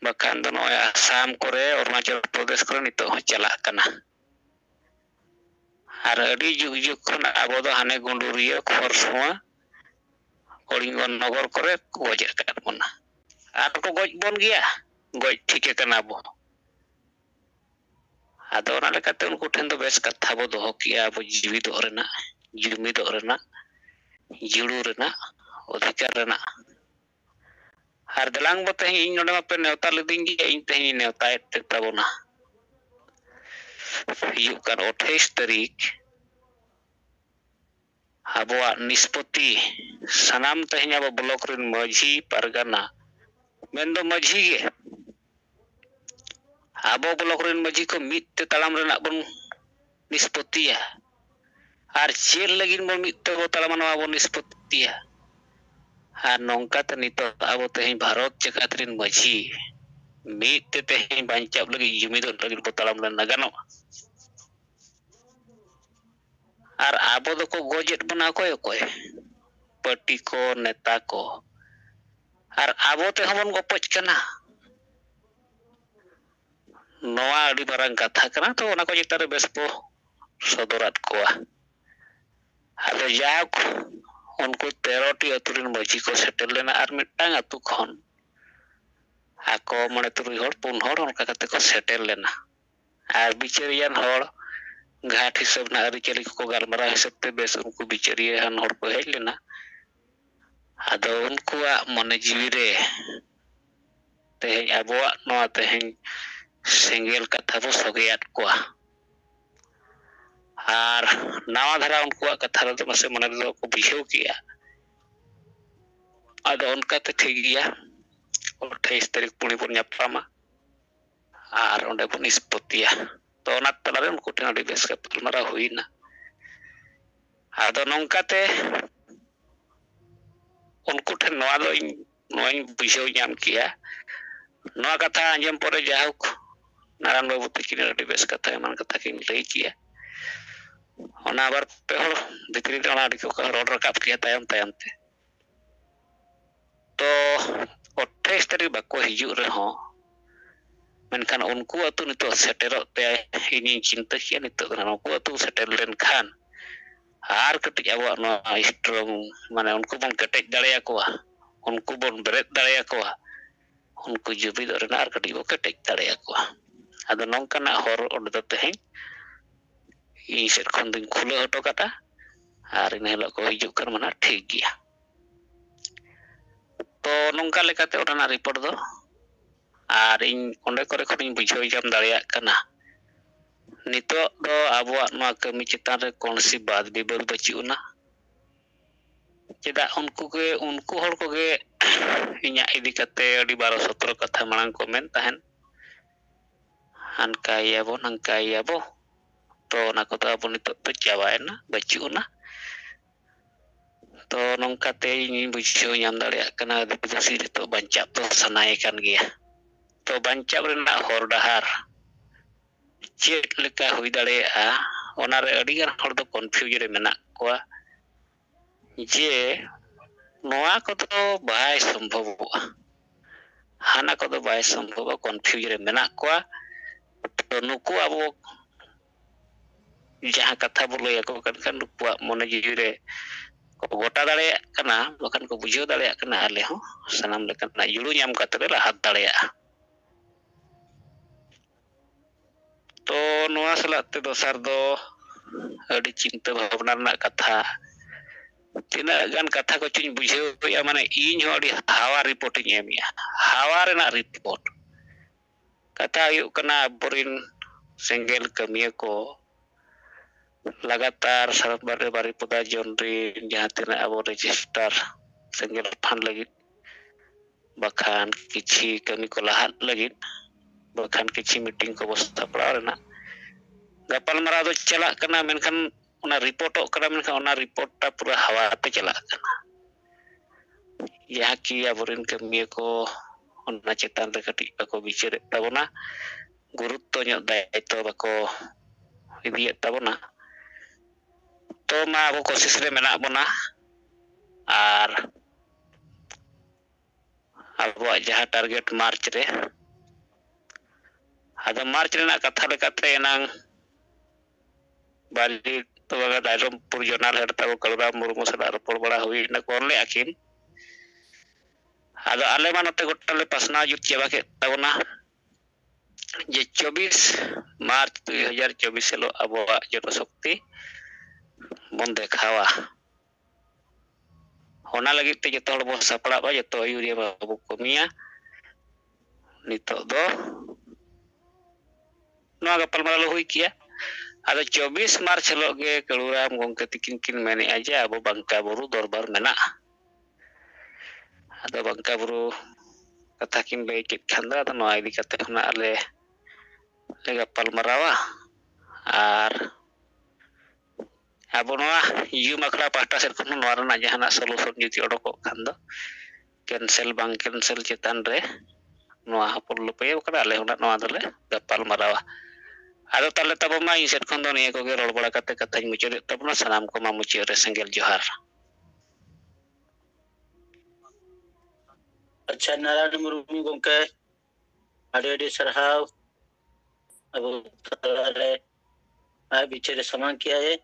ᱵᱟᱠᱷᱟᱱ ᱫᱚ ᱱᱚᱜᱼᱚᱭ ᱟᱥᱟᱢ ᱠᱚᱨᱮ, ᱚᱨᱩᱱᱟᱪᱚᱞ ᱯᱨᱚᱫᱮᱥ ᱠᱚᱨᱮ ᱱᱤᱛᱚᱜ ᱦᱚᱸ ᱪᱟᱞᱟᱜ ᱠᱟᱱᱟ। ᱟᱨ ᱟᱹᱰᱤ ᱡᱩᱜᱽ ᱡᱩᱜᱽ ᱠᱷᱚᱱ ᱟᱵᱚ ᱫᱚ ᱦᱟᱱᱮ ᱜᱩᱸᱰᱩᱨᱤᱭᱟᱹ, ᱠᱷᱚᱨᱥᱚᱶᱟ, ᱠᱚᱲᱤᱝᱜᱚᱱ ᱱᱚᱜᱚᱨ ᱠᱚᱨᱮ ᱜᱚᱡ ᱟᱠᱟᱫ ᱵᱚᱱᱟ। ᱟᱨ ᱠᱚ ᱜᱚᱡ ᱵᱚᱱ ᱜᱮᱭᱟ, ᱜᱚᱡ ᱴᱷᱤᱠ ᱟᱠᱟᱱᱟ ᱵᱚ। ᱟᱫᱚ ᱚᱱᱟ ᱞᱮᱠᱟᱛᱮ ᱩᱱᱠᱩ ᱴᱷᱮᱱ ᱫᱚ ᱵᱮᱥ ᱠᱟᱛᱷᱟ ᱵᱚ ᱫᱚᱦᱚ ᱠᱮᱜᱼᱟ, ᱟᱵᱚ ᱡᱤᱣᱤᱫᱚᱜ ᱨᱮᱱᱟᱜ, ᱡᱩᱢᱤᱫᱚᱜ ᱨᱮᱱᱟᱜ, ᱡᱩᱲᱩ ᱨᱮᱱᱟᱜ, ᱚᱫᱷᱤᱠᱟᱨ ᱨᱮᱱᱟᱜ। ᱟᱨ ᱫᱮᱞᱟᱝ ᱵᱚ ᱛᱮᱦᱮᱧ ᱤᱧ ᱱᱚᱰᱮ ᱢᱟᱯᱮ ᱱᱮᱣᱛᱟ ᱞᱤᱫᱤᱧ ᱜᱮᱭᱟ, ᱤᱧ ᱛᱮᱦᱮᱧ ᱱᱮᱣᱛᱟᱭᱮᱫ ᱯᱮ ᱛᱟᱵᱚᱱᱟ। ᱦᱩᱭᱩᱜ ᱠᱟᱱ 28 ᱛᱟᱹᱨᱤᱠᱷ ᱟᱵᱚᱣᱟᱜ ᱱᱤᱥᱯᱚᱛᱛᱤ ᱥᱟᱱᱟᱢ ᱛᱮᱦᱮᱧ ᱟᱵᱚ ᱵᱞᱚᱠ ᱨᱮᱱ ᱢᱟᱺᱡᱷᱤ ᱯᱟᱨᱜᱟᱱᱟ, ᱢᱮᱱᱫᱚ ᱢᱟᱺᱡᱷᱤ ᱜᱮ, ᱟᱵᱚ ᱵᱞᱚᱠ ᱨᱮᱱ ᱢᱟᱺᱡᱷᱤ ᱠᱚ ᱢᱤᱫ ᱛᱮ ᱛᱟᱲᱟᱢ ᱨᱮᱱᱟᱜ ᱵᱚᱱ ᱱᱤᱥᱯᱚᱛᱛᱤᱭᱟ। ᱟᱨ ᱪᱮᱫ ᱞᱟᱹᱜᱤᱫ ᱵᱚᱱ ᱢᱤᱫ ᱛᱮᱵᱚ ᱛᱟᱲᱟᱢᱟ ᱱᱚᱣᱟ ᱵᱚᱱ ᱱᱤᱥᱯᱚᱛᱛᱤᱭᱟ। ᱟᱨ ᱱᱚᱝᱠᱟᱛᱮ ᱱᱤᱛᱚᱜ ᱟᱵᱚ ᱛᱮᱦᱮᱧ ᱵᱷᱟᱨᱚᱛ ᱡᱟᱠᱟᱛ ᱨᱮᱱ ᱢᱟᱺᱡᱷᱤ ᱢᱤᱫ ᱛᱮ ᱛᱮᱦᱮᱧ ᱵᱟᱧᱪᱟᱣ ᱞᱟᱹᱜᱤᱫ, ᱡᱩᱢᱤᱫᱚᱜ ᱞᱟᱹᱜᱤᱫ ᱵᱚ ᱛᱟᱲᱟᱢ ᱞᱮᱱᱟ ᱜᱟᱱᱚᱜᱼᱟ। ᱟᱨ ᱟᱵᱚ ᱫᱚᱠᱚ ᱜᱚᱡᱮᱫ ᱵᱚᱱᱟ ᱚᱠᱚᱭ ᱚᱠᱚᱭ? ᱯᱟর্টি ᱠᱚ, ᱱᱮᱛᱟ ᱠᱚ। ᱟᱨ ᱟᱵᱚ ᱛᱮᱦᱚᱸ ᱵᱚᱱ ᱜᱚᱯᱚᱡ ᱠᱟᱱᱟ। ᱱᱚᱣᱟ ᱟᱹᱰᱤ ᱢᱟᱨᱟᱝ ᱠᱟᱛᱷᱟ ᱠᱟᱱᱟ। ᱛᱚ ᱚᱱᱟ ᱠᱚ ᱪᱮᱛᱟᱱ ᱨᱮ ᱵᱮᱥ ᱵᱚ ᱥᱚᱫᱚᱨᱟᱫ ᱠᱚᱣᱟ। ᱟᱫᱚ ᱡᱟᱠ ᱩᱱᱠᱩ 13ᱴᱤ ᱟᱹᱛᱩ ᱨᱮᱱ ᱢᱟᱺᱡᱷᱤ ᱠᱚ ᱥᱮᱴᱮᱨ ᱞᱮᱱᱟ, ᱟᱨ ᱢᱤᱫᱴᱟᱝ ᱟᱹᱛᱩ ᱠᱷᱚᱱ ᱟᱠᱚ 9-3 ᱦᱚᱲ, 4 ᱦᱚᱲ ᱚᱱᱠᱟ ᱠᱟᱛᱮ ᱠᱚ ᱥᱮᱴᱮᱨ ᱞᱮᱱᱟ। ᱟᱨ ᱵᱤᱪᱟᱹᱨᱤᱭᱟᱱ ᱦᱚᱲ ᱜᱷᱟᱴ ᱦᱤᱥᱟᱹᱵ ᱨᱮᱱᱟᱜ ᱟᱹᱨᱤᱪᱟᱹᱞᱤ ᱠᱚᱠᱚ ᱜᱟᱞᱢᱟᱨᱟᱣ ᱦᱤᱥᱟᱹᱵ ᱛᱮ ᱵᱮᱥ ᱩᱱᱠᱩ ᱵᱤᱪᱟᱹᱨᱤᱭᱟᱹᱱ ᱦᱚᱲ ᱠᱚ ᱦᱮᱡ ᱞᱮᱱᱟ। ᱟᱫᱚ ᱩᱱᱠᱩᱣᱟᱜ ᱢᱚᱱᱮ ᱡᱤᱣᱤ ᱨᱮ ᱛᱮᱦᱮᱧ ᱟᱵᱚᱣᱟᱜ ᱱᱚᱣᱟ ᱛᱮᱦᱮᱧ ᱥᱮᱸᱜᱮᱞ ᱠᱟᱛᱷᱟ ᱵᱚ ᱥᱚᱜᱮᱭᱟᱫ ᱠᱚᱣᱟ। ᱟᱨ ᱱᱟᱣᱟ ᱫᱷᱟᱨᱟ ᱩᱱᱠᱩᱣᱟᱜ ᱠᱟᱛᱷᱟ ᱨᱮᱫᱚ ᱢᱟᱥᱮ ᱢᱚᱱᱮ ᱨᱮᱫᱚ ᱠᱚ ᱵᱩᱡᱷᱟᱹᱣ ᱠᱮᱜᱼᱟ। ᱟᱫᱚ ᱚᱱᱠᱟᱛᱮ ᱴᱷᱤᱠ ᱜᱮᱭᱟ, 28 ᱛᱟᱹᱨᱤᱠᱷ ᱯᱩᱬᱤ ᱵᱚᱱ ᱧᱟᱯᱟᱢᱟ ᱟᱨ ᱚᱸᱰᱮ ᱵᱚᱱ ᱱᱤᱥᱯᱚᱛᱛᱤᱭᱟ। ᱛᱚ ᱚᱱᱟ ᱛᱟᱞᱟᱨᱮ ᱩᱱᱠᱩ ᱴᱷᱮᱱ ᱟᱹᱰᱤ ᱵᱮᱥ ᱜᱟᱯᱟᱞᱢᱟᱨᱟᱣ ᱦᱩᱭᱱᱟ। ᱟᱫᱚ ᱱᱚᱝᱠᱟᱛᱮ ᱩᱱᱠᱩ ᱴᱷᱮᱱ ᱱᱚᱣᱟᱧ ᱵᱩᱡᱷᱟᱹᱣ ᱧᱟᱢ ᱠᱮᱜᱼᱟ। ᱱᱚᱣᱟ ᱠᱟᱛᱷᱟ ᱟᱸᱡᱚᱢ ᱯᱚᱨᱮ ᱡᱟᱭᱦᱳᱠ ᱱᱟᱨᱟᱭᱚᱱ ᱵᱟᱹᱵᱩ ᱛᱟᱹᱠᱤᱱ ᱟᱹᱰᱤ ᱵᱮᱥ ᱠᱟᱛᱷᱟ, ᱮᱢᱟᱱ ᱠᱟᱛᱷᱟ ᱠᱤᱱ ᱞᱟᱹᱭ ᱠᱮᱜᱼᱟ। ᱚᱱᱟ ᱟᱵᱟᱨ ᱯᱮ ᱦᱚᱲ ᱵᱷᱤᱛᱨᱤ ᱨᱮ ᱚᱱᱟ ᱟᱹᱰᱤ ᱠᱚ ᱨᱚᱲ ᱨᱟᱠᱟᱵ ᱠᱮᱜᱼᱟ ᱛᱟᱭᱚᱢ ᱛᱟᱭᱚᱢ ᱛᱮ। ᱛᱚ 28 ᱛᱟᱹᱨᱤᱠᱷ ᱵᱟᱠᱚ ᱦᱤᱡᱩᱜ ᱨᱮᱦᱚᱸ, ᱢᱮᱱᱠᱷᱟन ᱩᱱᱠᱩ ᱟᱹᱛᱩ ᱱᱤᱛᱚᱜ ᱥᱮᱴᱮᱨᱚᱜ ᱛᱮ ᱤᱧᱤᱧ ᱪᱤᱱᱛᱟᱹ ᱠᱮᱜᱼᱟ ᱱᱤᱛᱚᱜ ᱫᱚ ᱱᱩᱠᱩ ᱟᱹᱛᱩ ᱥᱮᱴᱮᱨ ᱞᱮᱱᱠᱷᱟᱱ ᱟᱨ ᱠᱟᱹᱴᱤᱡ ᱟᱵᱚᱣᱟᱜ ᱱᱚᱣᱟ ᱥᱴᱨᱚᱝ, ᱢᱟᱱᱮ ᱩᱱᱠᱩ ᱵᱚᱱ ᱠᱮᱴᱮᱡ ᱫᱟᱲᱮᱭᱟᱠᱚᱣᱟ, ᱩᱱᱠᱩ ᱵᱚᱱ ᱵᱮᱨᱮᱫ ᱫᱟᱲᱮᱭᱟᱠᱚᱣᱟ, ᱩᱱᱠᱩ ᱡᱩᱢᱤᱫᱚᱜ ᱨᱮᱱᱟᱜ ᱟᱨ ᱠᱟᱹᱴᱤᱡ ᱵᱚ ᱠᱮᱴᱮᱡ ᱫᱟᱲᱮᱭᱟᱠᱚᱣᱟ। ᱟᱫᱚ ᱱᱚᱝᱠᱟᱱᱟᱜ ᱦᱚᱨ ᱚᱸᱰᱮ ᱫᱚ ᱛᱮᱦᱮᱧ ᱤᱧ ᱥᱮᱫ ᱠᱷᱚᱱ ᱫᱚᱧ ᱠᱷᱩᱞᱟᱹᱣ ᱦᱚᱴᱚ ᱠᱟᱫᱟ। ᱟᱨ ᱤᱱᱟᱹ ᱦᱤᱞᱳᱜ ᱠᱚ ᱦᱤᱡᱩᱜ ᱠᱟᱱ ᱢᱟᱱᱮ ᱴᱷᱤᱠ ᱜᱮᱭᱟ। ᱛᱚ ᱱᱚᱝᱠᱟ ᱞᱮᱠᱟᱛᱮ ᱚᱱᱟ ᱨᱤᱯᱳᱨᱴ ᱫᱚ, ᱟᱨ ᱤᱧ ᱚᱸᱰᱮ ᱠᱚᱨᱮ ᱠᱷᱚᱱᱤᱧ ᱵᱩᱡᱷᱟᱹᱣ ᱧᱟᱢ ᱫᱟᱲᱮᱭᱟᱜ ᱠᱟᱱᱟ ᱱᱤᱛᱚᱜ ᱫᱚ ᱟᱵᱚᱣᱟᱜ ᱱᱚᱣᱟ ᱠᱟᱹᱢᱤ ᱪᱮᱛᱟᱱ ᱨᱮ ᱠᱳᱱᱳᱥᱤ ᱵᱟᱫ ᱵᱤᱵᱟᱹᱫ ᱵᱟᱹᱪᱩᱜ ᱟᱱᱟ। ᱪᱮᱫᱟᱜ ᱩᱱᱠᱩ ᱦᱚᱲ ᱠᱚᱜᱮ ᱤᱧᱟᱹᱜ ᱤᱫᱤ ᱠᱟᱛᱮ ᱟᱹᱰᱤ 12-17 ᱠᱟᱛᱷᱟ ᱢᱟᱲᱟᱝ ᱠᱚ ᱢᱮᱱ ᱛᱟᱦᱮᱱ, ᱦᱟᱱᱠᱟᱭᱟᱵᱚ ᱱᱟᱝᱠᱟᱭᱟᱵᱚ। ᱛᱚ ᱚᱱᱟ ᱠᱚᱫᱚ ᱟᱵᱚ ᱱᱤᱛᱚᱜ ᱫᱚ ᱪᱟᱵᱟᱭᱮᱱᱟ, ᱵᱟᱹᱪᱩᱜ ᱟᱱᱟ। ᱛᱚ ᱱᱚᱝᱠᱟᱛᱮ ᱤᱧᱤᱧ ᱵᱩᱡᱷᱟᱹᱣ ᱧᱟᱢ ᱫᱟᱲᱮᱭᱟᱜ ᱠᱟᱱᱟ ᱟᱹᱫᱤᱵᱟᱹᱥᱤ ᱱᱤᱛᱚᱜ ᱵᱟᱧᱪᱟᱜ ᱫᱚ ᱥᱟᱱᱟᱭᱮ ᱠᱟᱱ ᱜᱮᱭᱟ। ᱛᱚ ᱵᱟᱧᱪᱟᱣ ᱨᱮᱱᱟᱜ ᱦᱚᱨ ᱰᱟᱦᱟᱨ ᱪᱮᱫ ᱞᱮᱠᱟ ᱦᱩᱭ ᱫᱟᱲᱮᱭᱟᱜᱼᱟ, ᱚᱱᱟᱨᱮ ᱟᱹᱰᱤᱜᱟᱱ ᱦᱚᱲ ᱫᱚ ᱠᱚᱱᱯᱷᱤᱭᱩᱡᱽ ᱨᱮ ᱢᱮᱱᱟᱜ ᱠᱚᱣᱟ। ᱡᱮ ᱱᱚᱣᱟ ᱠᱚᱫᱚ ᱵᱟᱭ ᱥᱚᱢᱵᱷᱚᱵᱚᱜᱼᱟ। hana kodo bai sambhava confuse re menak koa to nuku abo jaha katha bo lay ako kan nukuak mone jiwi re ko gota dareyak kana bakan ko bujhaw dareyak kana ale ho sanam lekana yuru nyam kate re lahat dareyak to noa salak te dosar do adi cinta bhavna renak katha tina gan katha ko chuñ bujhaw ya mane iñ ho adi hawa report ing emia hawa renak report katha huyuk kana aborin senggel kamiya ko लगातार शरद बारी पुदा जोनरी जहाँ tina abo register senggel pan lagit bakhan kichi kami ko lahat lagit bakhan kichi meeting ko saprao renak gapal marau do chalak kana menkan ona reportok kana menkan ona report ta pura hawa te chalak kana ya ki aborin kami ko ona chetan re katik bako bicara tabona gurutto nyok daito bako idiet tabona to ma abo kosis re menak bona ar abo jaha target march re ado march renak katha lekate enang bali to baga Railampur Jonal Head tabo Kalura Murmu sala ropor bada hui na konle akin ado ale ma note gotale pasna jut cheba ke tabona je 24 March 2024 hilo abuak Jono Shakti bon dekhawa ona lagit te joto hor bo saprap ba joto ayuria babu komia nitok do noa gapal maral hui kia ado 24 March hilo ge Kalura gongke tikin kin mene aja abo Bangka Buru dorbar menak ado Bangka Buru katha kin lay kit khanda ado noa idi kate hona ale gapal marawa ar abo noa yu makra pahta ser kono noa renak jahanak solution judi odokok kan do cancel bang cancel chetan re noa hapur lupe bakara ale hona noa dole gapal marawa ado tale tabo ma iset kon do niya ko ge rol bada kate kathañ mucet tabona sanam ko ma mucet re senggel johar अच्छा Narayan Murmu गongke adi sarhaw abo talare bicara samang kiya hai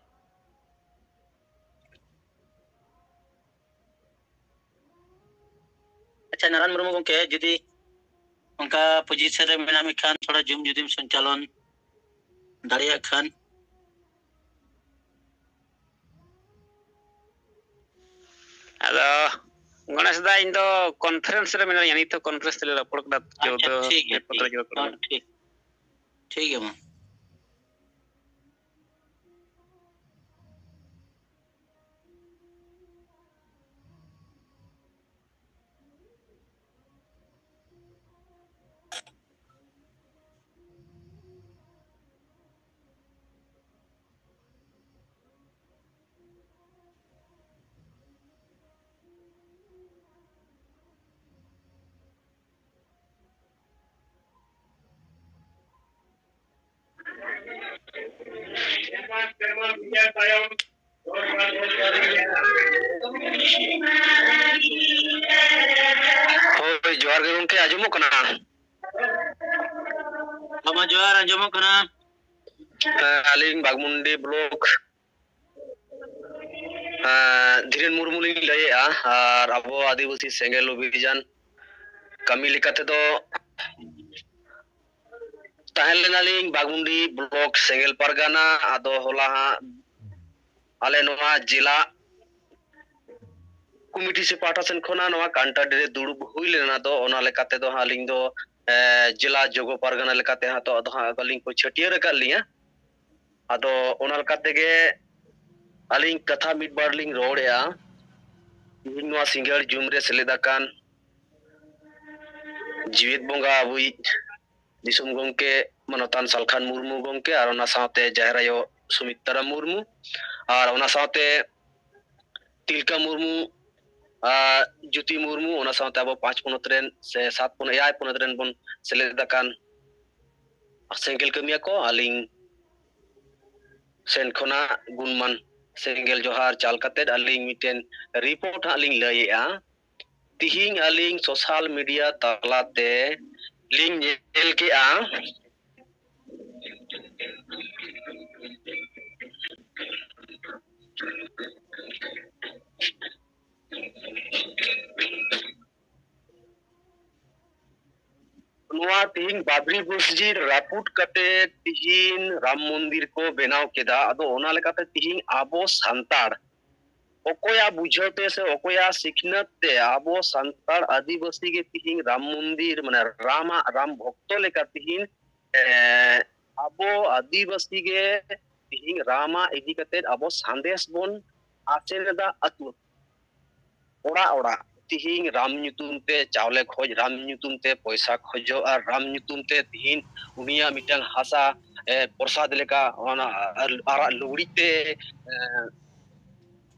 अच्छा Narayan Murmu गongke judi ongka position re menami khan thoda zoom judim sanchalon dareyak khan ado Ganesh da indo conference re mena yani to conference le report da jodo ठीक है patra jodo ठीक है मां Hoi johar ge gongke ajumok kana Mama Johar anjomok kana aling Bagmundi blok Dhiren Murmu ling laya ar abo adibasi senggel obijan kami lekate do tahen lenaling Bagmundi blok senggel pargana ado hola ale noa jila committee se pata sen khona noa kanta dire durub hui lena do ona lekate do haling do jila jogo pargana lekate ha to ado aling ko chhatiya rakal liya ado ona lekate ge aling katha midbar ling roya noa single jumre seledakan jiwit bonga abui disum gongke manotan Salkhan Murmu gongke ar ona saute jahrayo Sumitra Murmu ar ona saute Tilka Murmu Juti Murmu ona saute abo 5 ponot ren se 7 pon 8 ponot ren bon seledakan senggel kamiya ko aling sen khona gunman senggel johar chal kate aling miten report aling laya तिहिं अलिंग सोशल मीडिया तालाते लिंक नेल केआ नुआ तिहिं बाबरी मस्जिद रापुट कते तिहिं राम मंदिर को बनाव केदा अदो ओना लेकाते तिहिं आबो सांताड़ ओकोया बुझते से ओकोया सिखनते आबो सांताड़ आदिवासी के तिहिं राम मंदिर माने राम भक्त लेका तिहिं आबो आदिवासी के तिहिं रामा इदी कते आबो संदेश बोन आचेदा अतु ओड़ा ओड़ा तिहिं राम ᱧᱩᱛᱩᱢ ᱛᱮ चावले खोज राम ᱧᱩᱛᱩᱢ ᱛᱮ पैसा खोजो और राम ᱧᱩᱛᱩᱢ ᱛᱮ तिहिं उनिया मिटन हासा प्रसाद लेका ओना आरा लुगड़ी ते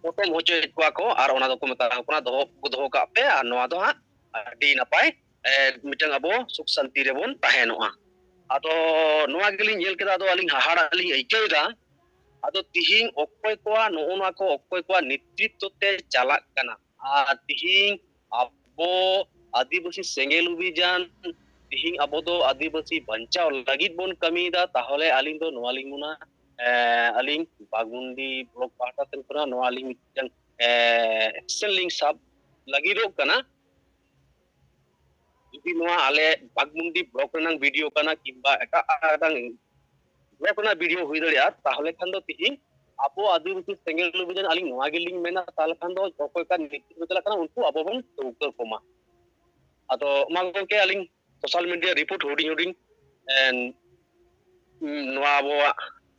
पोटम होचे को और ओना दो को मता कोना दो का पे और नोआ दो हा अडी नपाय मिटन अबो सुख शांति रे बोन ताहेनोआ आदो नोआ गेली नेल केदा दो अलिंग हाहाड़ा अलिंग अइकेदा आदो तिहिं ओकोय कोआ नोना को ओकोय कोआ नेतृत्व ते चालाक कना तिहिं अबो आदिवासी सेंगेल अभियान तिहिं अबो दो आदिवासी बंचाव लगित बोन कमीदा ताहले अलिंग दो नोआलिंग मुना अलिंग बागमुंडी ब्लॉक पाटा तेन कोना नोआलिंग मिटन एक्शन लिंक सब लगिरो कना जुदी नोआ आले बागमुंडी ब्लॉक रनंग वीडियो कना किंबा एटा आदांग ब्लॉक रना वीडियो हुई दड़िया ताहले खान दो तिहिं आपो आदिवासी सेंगेल अभियान अलिंग नोआ गेलिंग मेना ताहले खान दो ओकोय का नेतृत्व चला कना उनको अबो बन उतर कोमा अतो मांगो के अलिंग सोशल मीडिया रिपोर्ट होडिंग एंड नोआ अबो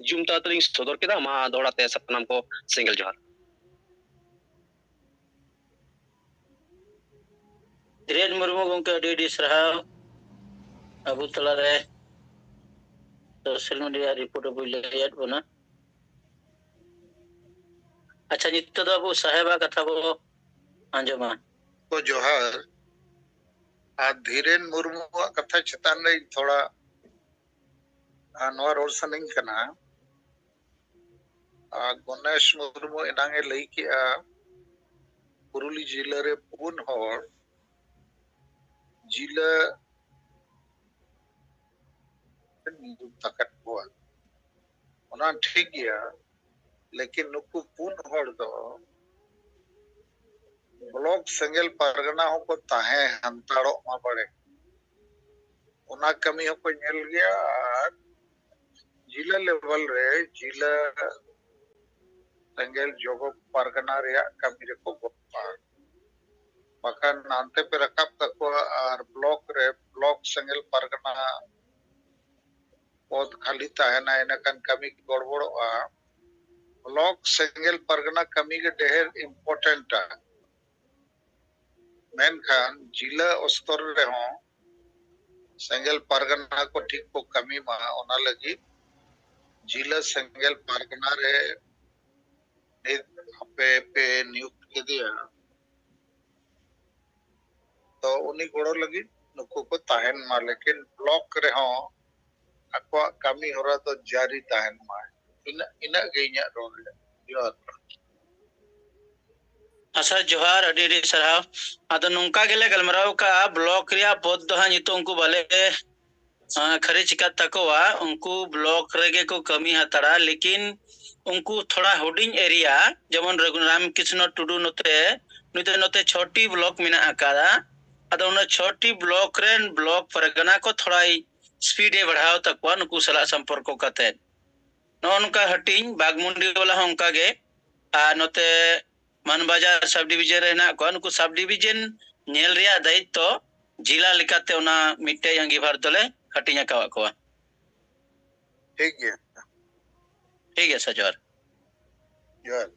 जुम तातरिंग सदर केदा मा दौड़ाते सपनाम को सिंगल जोहार धीरेन मुर्मू गंके अडी सराव अबु तला रे सोशल मीडिया रिपोर्ट अबु लेयात बना अच्छा नित्य दो अबु साहेबा कथा बो अंजमा को जोहार आ धीरेन मुर्मू कथा चेतान रे थोड़ा नोआ रोड सनिंग कना गणेश मुर्मू एनांगे लई किया पुरुली जिला रे पुन हर जिला तकत हुआ ओना ठीक गया लेकिन नुकु पुन हर दो ब्लॉक सेंगेल परगना हो को ताहे हंताड़ो मा पड़े ओना कमी हो को नेल गया जिला लेवल रे जिला सेंगेल जोगो परगना रे कमी रे को गोपार बाका नानते पे रकाब तक और ब्लॉक सेंगेल परगना पद खाली ताहेना एनकन कमी गड़बड़ोआ ब्लॉक सेंगेल परगना कमी के ढेर इम्पोर्टेंट मेनखान जिला स्तर रे हो सेंगेल परगना को ठीक को कमी मा ओना लगी जिला सेंगेल परगना रे पे नियुक्त के दिया तो उनी गोड़ो लगी नुको को ताहेन मा लेकिन ब्लॉक रे हो अको कमी होरा तो जारी ताहेन मा इना गईया रोल जोहार अच्छा जोहार अडी सराव आदो नोंका गेले गलमराव का ब्लॉक रिया पद दो हा नितो उनको बाले खरे चिका तकोवा उनको ब्लॉक रेगे को कमी हतड़ा लेकिन उनको थोड़ा होडिंग एरिया जेमन रघुराम कृष्ण टुडू नोते नोते छोटी ब्लॉक मिना आकारा अदो उन छोटी ब्लॉक रेन ब्लॉक परगना को थोड़ा स्पीड ए बढ़ाव तकवा नुकु सला संपर्क कते नोनका हटिंग बागमुंडी वाला उनका गे नोते मानबाजार सब डिवीजन रहना को नुकु सब डिवीजन नेल रिया दायित्व जिला लिकाते ओना मिट्टे अंगी भर दले हटिंग का को ठीक है सजोर जोहार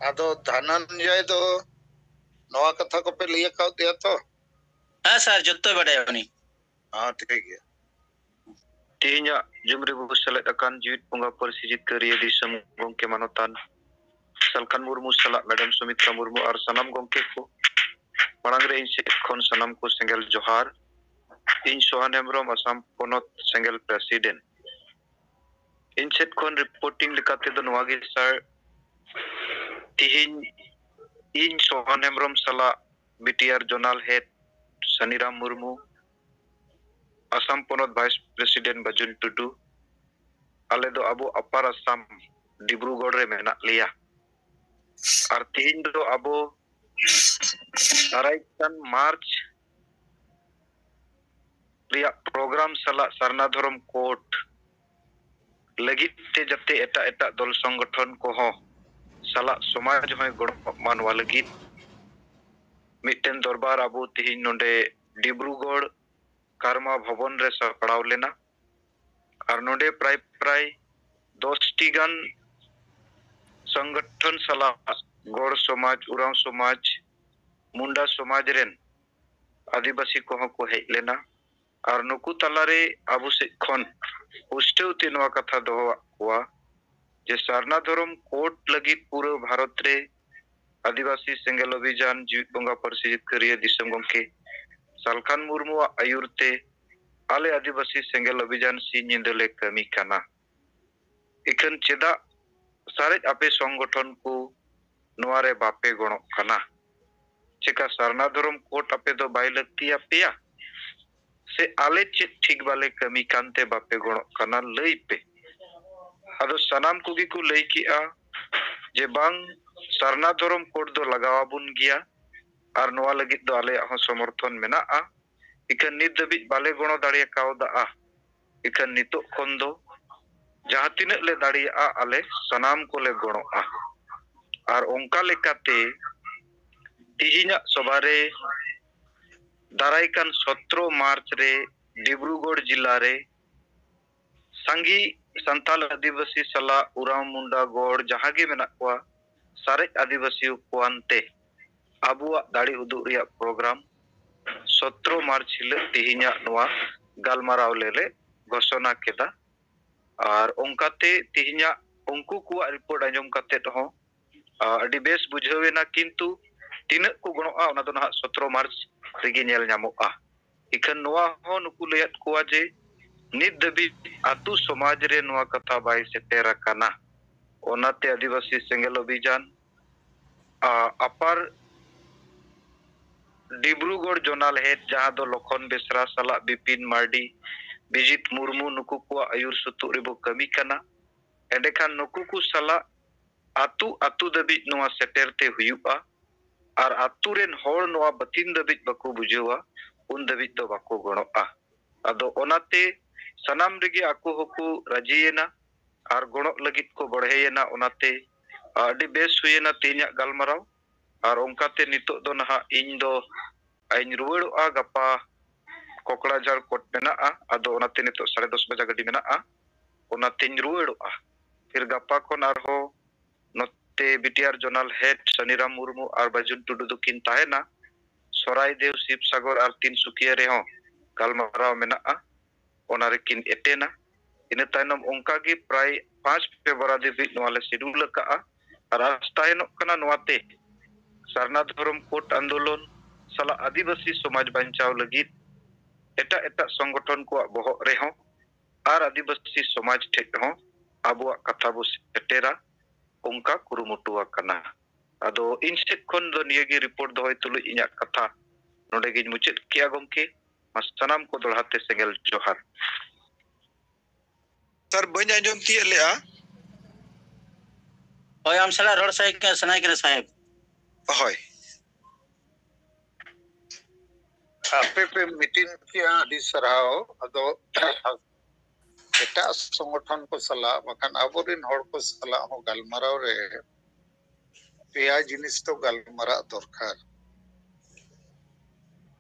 आदो धनंजय दो नवा कथा को पे लिया का दिया तो हां सर जत्तो बड़े होनी हां ठीक है तिहिnya jumri bu selek akan juit bunga persijit keriya disam gongke manotan salkan murmu salak madam sumitra murmu ar sanam gongke ko marangre inse kon sanam ko single johar in sohan hemrom asam ponot single president inset kon reporting likate do nwagi sir तिहिन इन सोहन हेम्ब्रम सला BTR zonal head Saniram Murmu Assam पोनत वाइस प्रेसिडेंट बाजुन टुडू आले दो अबो अपार असम डिब्रूगढ़ रे मेना लिया और तिहिन दो अबो दारायकान मार्च रिया प्रोग्राम सला सरना धर्म कोर्ट लगित ते जते एटा एटा दल संगठन को हो सला समाज होय गण मानवा लगित मिटेन दरबार अबो तिहिन नोंडे डिब्रूगढ़ कर्मा भवन रे सपड़ाव लेना और नोंडे प्राय 10 टी गान संगठन सला गौड़ समाज उराव समाज मुंडा समाज रेन आदिवासी को हेज लेना और नुकु तलारे आबु से खन पुष्टेव तीनवा कथा दोवा हुआ जे सरना धर्म कोर्ट लगी पूरे भारत रे आदिवासी सेंगेल अभियान जीवित बंगा परसी जितकरिया दिसम गंके सालखान मुर्मू आयुरते आले आदिवासी सेंगेल अभियान सी निंदले कमी काना इखन चेदा सारे आपे संगठन को नोआरे बापे गणो काना चेका सरना धर्म कोर्ट आपे दो बाय लगती आपेया से आले चेत ठीक बाले कमी कांते बापे गणो काना लई पे अदो सनाम कुगी को लई किया जे बांग सरना धर्म कोर्ट दो लगावा बुन गिया और नोआ लगित दो आले हो समर्थन मेना आ इखन नित दबित बाले गणो दाड़िया कावदा आ इखन नितो खन दो जहां तिनक ले दाड़िया आ आले सनाम को ले गणो आ और ओंका लेकाते तिहिना सभारे दारायकान 17 मार्च रे डिब्रूगढ़ जिला रे संगी संताल आदिवासी सला उराव मुंडा गौड़ जहां गे मेना कोआ सारे आदिवासी कोआनते आबुआ दाड़ी उदुग रिया प्रोग्राम 17 मार्च हिले तिहिना नोआ गालमाराव लेले घोषणा केदा और ओंकाते तिहिना उनको कुआ रिपोर्ट आंजम काते हो अडी बेस बुझावेना किंतु तीना को गणोआ ओना दो ना 17 मार्च रेगे नेल नामोआ इखन नोआ हो नुकु लेयत कोआ जे नित दबी आतु समाज रे नोआ कथा बाय सेटेरा काना ओनाते आदिवासी सेंगेल अभियान अपार डिब्रूगढ़ जोनाल हेड जहां दो लखन बेसरा सला बिपिन मार्डी बिजित मुर्मू नुकु को आयुर सुतु रेबो कमी काना एडेखान नुकु को सला आतु आतु दबी नोआ सेटेरते हुयुआ और आतु रेन होड़ नोआ बतिन दबित बको बुझेवा उन दबित दो बको गणोआ अदो ओनाते सनाम रेगे आको होको राजीयेना और गणो लगित को बढ़ेयेना ओनाते अडी बेस हुयेना तीना गालमाराव और ओंकाते नितो दो नहा इन दो आइन रुवाड़ोआ गपा कोकड़ाझाड़ कोट मेना अदो ओनाते नितो 10:30 बजे गाड़ी मेना ओनाते रुवाड़ोआ फिर गपा कोन आरहो ते BTR zonal head Saniram Murmu और बाजुन टुडू दुकिन ताहेना सोराय देव शिवसागर और तिनसुकिया रे हो गालमाराव मेना ओना रे किन एटेना इन तायनम ओंका गे प्राय 5 फेब्रुआरी बि नोवाले शेड्यूल का और रास्तायनो कना नोवाते सरना धर्म कोर्ट आंदोलन सला आदिवासी समाज बंचाव लगित एटा एटा संगठन को बहो रे हो और आदिवासी समाज ठेक हो आबुआ कथा बो सेटेरा उनका कुरुमुटुआ कना अदो इनसेट खन दो नियगी रिपोर्ट दो तुलु इना कथा नोडे गे मुचेद किया गमके मसनाम को दोड़ाते सेंगेल जोहार सर बन आंजम ती लेआ होय हम सला रोड साइड के सनाय के साहेब होय आपे पे मीटिंग किया आदि सराव अदो एटा संगठन को सला बखान आबोरिन होड़ को सला हो गालमाराव रे पेया जिनिस तो गालमारा दरकार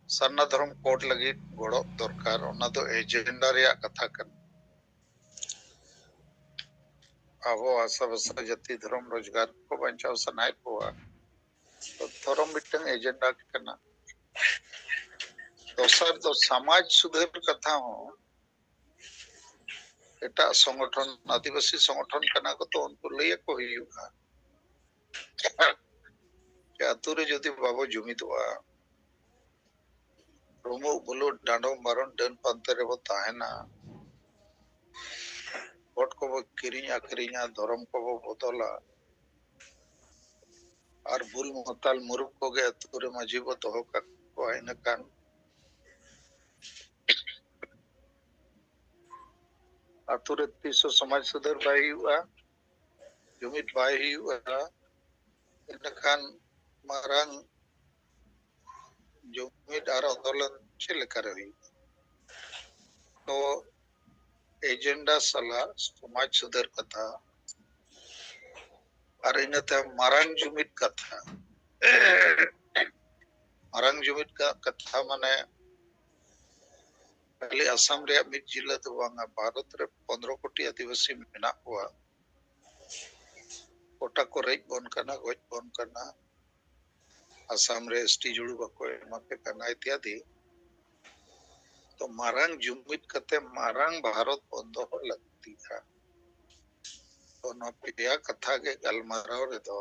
सरना धर्म कोर्ट लगी गड़ो दरकार ओना दो एजेंडा रे कथा कन आबो आसाबसा जाति धर्म रोजगार को बंचाव सनाय कोआ तो धर्म मिटन एजेंडा कना दोसर तो समाज सुधार कथा हो एटा संगठन आदिवासी संगठन कना को तो उनको लय को हुआ क्या तुरे जदि बाबो जुमितवा रोमो बोलो डांडो मारन डन पंते रे बताहेना वोट को किरिया किरिया धर्म को बदला और बुल मोताल मुरुक को गे अतुरे माजी बो दोहो को आइना कान अतुरे तीसो समाज सुधार बाई हुआ जुमित बाई हुआ इना कान मारांग जुमित आर आंदोलन चले कर रही तो एजेंडा सला समाज सुधार कथा और इनते मारांग जुमित कथा मारांग जुमित का कथा माने पहले असम रे मिट जिला तो वांगा भारत रे 15 कोटी आदिवासी मेना हुआ कोटा को रेज बन करना गोज बन करना असम रे एसटी जुड़ू बको एमाके करना इत्यादि तो मारांग जुमित कते मारांग भारत बंदो हो लगती है तो न पिया कथा के गलमाराव रे दो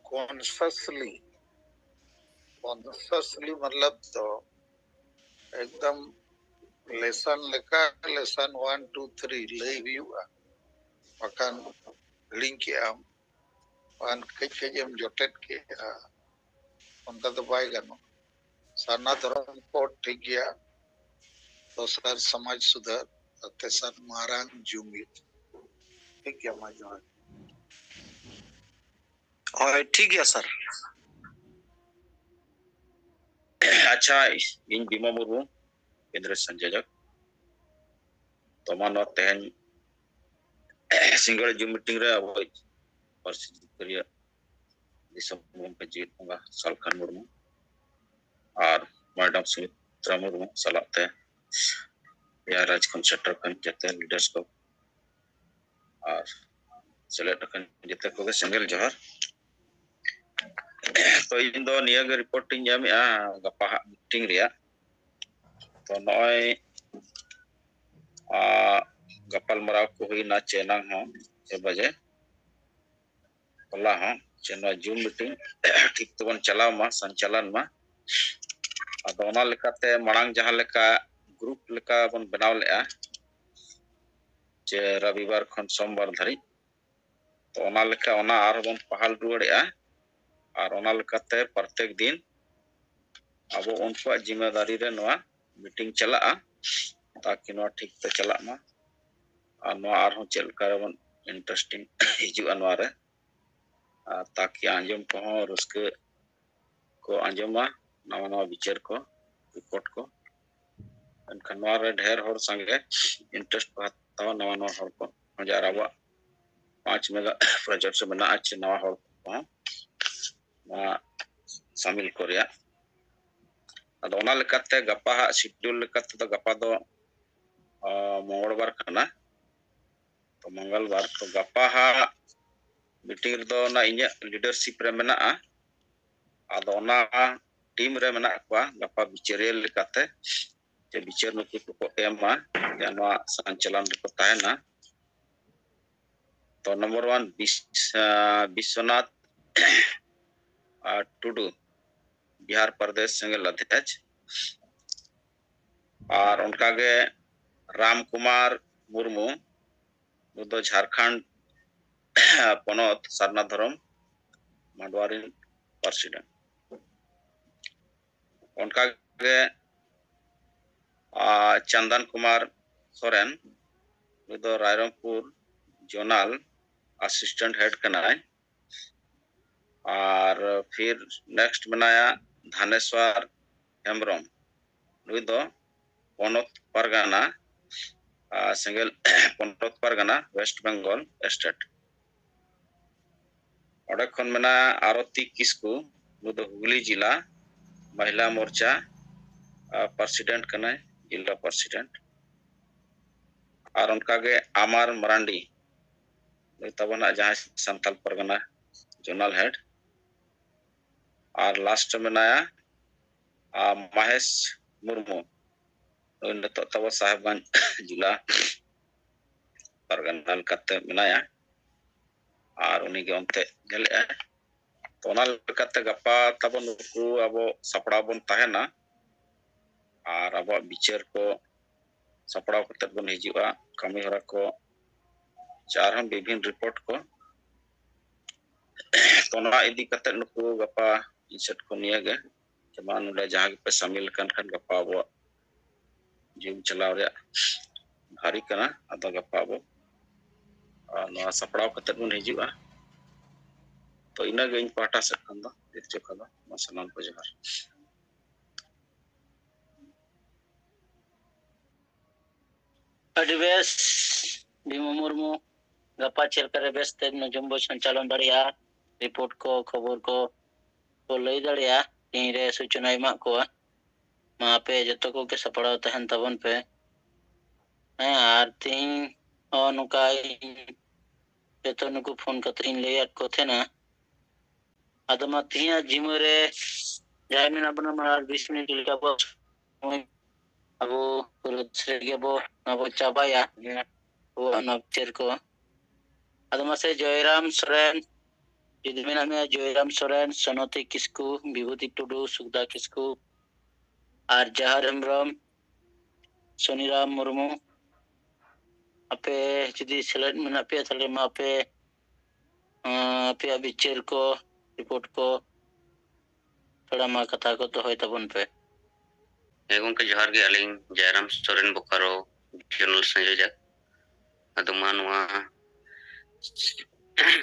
कॉन्शसली मतलब तो एकदम लेसन लेका लेसन 1 2 3 लई हुआ मकान लिंक के आम वन कम जोटेट के उनका तो बाय गनो सारना धर्म को ठीक गया दोसर समाज सुधार तेसर मारांग जुमित ठीक गया मजा और ठीक है सर अच्छा इन बीमा मुर्मू केंद्र संयोजक तो मानो तेहन सिंगल जूम मीटिंग रे अब परिस्थिति करिया दिसम गंके जीत होगा सालखान मुर्मू और मैडम सुमित्रा मुर्मू सलाते या राज कंसेंटर कन जते लीडर्स को और सेलेक्ट कन जते को सिंगल जोहर तो इन दो नियग रिपोर्टिंग जाम या गपा मीटिंग रिया तो नय गपाल मराव को हुई ना चेना हो ए बजे कला हो चेना जूम मीटिंग ठीक तो बन चलाव मा संचालन मा अदोना लेकाते मरांग जहां लेका ग्रुप लेका बन बनाव लेआ जे रविवार खन सोमवार धरी तो ओना लेका ओना आर बन पहाल रुवाड़ेआ और ओना लेकाते प्रत्येक दिन अब उनको जिम्मेदारी रे नवा मीटिंग चला ताकि नवा ठीक ते चला मा और नवा आर हूं चल कर इंटरेस्टिंग हिजु नवा रे ताकि आंजम को रस्के को आंजमा नवा नवा विचार को रिपोर्ट को एनखान नवा रे ढेर हर संगे इंटरेस्ट को हतावा नवा नवा हर को हजारावा 5 मेगा प्रोजेक्ट से बना अच्छे नवा हर को शामिल कोरिया अदोना लेकाते गपा शेड्यूल लेकाते तो गपा दो मंगलवार कना तो मंगलवार तो गपा मीटिंग दो ना इnya लीडरशिप रे मेना अदोना टीम रे मेना को गपा बिचारियल लेकाते जे बिचार नुकु को एमा जानवा संचालन को ताहेना तो नंबर 1 विश्वनाथ टुडू बिहार प्रदेश संगल अध्यक्ष और उनका के राम कुमार मुर्मू दो झारखंड पनत सरना धर्म मांडवारी प्रेसिडेंट उनका के चंदन कुमार सोरेन दो रायरंगपुर जोनल असिस्टेंट हेड कनाय और फिर नेक्स्ट बनाया धानेश्वर हेम्ब्रम नुई दो पनत परगना सिंगल पनत परगना वेस्ट बंगाल स्टेट ओडे खन मना आरती किस्कू नु दो हुगली जिला महिला मोर्चा प्रेसिडेंट कने जिला प्रेसिडेंट और उनका के आमार मरांडी तबना जहां संथाल परगना जोनल हेड और लास्ट में नया महेश मुर्मू तब साहेबगंज जिला परगना कते मेनाया और उनी के onte गेले तो ओना लेकाते गपा तब नुकु अब सपड़ा बन ताहेना और अब विचार को सपड़ा करते बन हिजुआ कमी हरा को चार हम विभिन्न रिपोर्ट को तो ना इदी कते नुकु गपा इंसट को निया गे जमा नुडे जहां पे शामिल kan गपा बो जिम चलाव रे भारी कना अदा गपा बो नवा सपड़ाव कते बन हिजुआ तो इना गे इन पाटा से खन दो दिचो खदा मसलान को जहर अडिवेस भीम मुर्मू गपा चल करे बेस्ते नजम्बो संचालन दड़िया रिपोर्ट को खबर को लई दड़िया इन रे सूचना एमा को मा पे जतो को के सपड़ाव तहन तबन पे आर तीन और नुका जतो नुको फोन कतरिन ले अट को थे ना आदमा तिया जिमरे जाय में अपना मार 20 मिनट लिखा बो अबो पुरस्कार के बो अबो चाबाया वो अनक्चर को आदमा से जयराम सोरेन जुदी में नाम जयराम सोरेन सनोती किस्कू विभूति टुडू सुखदा किस्कू आर जहर हेम्ब्रम सोनीराम मुर्मू अपे जुदी सेलेक्ट में अपे थले मा अपे बिचेर को रिपोर्ट को थोड़ा मा कथा को तो होय तबन पे एगों के जोहार गे अलिंग जयराम सोरेन बोकारो जनरल संयोजक अदमा नवा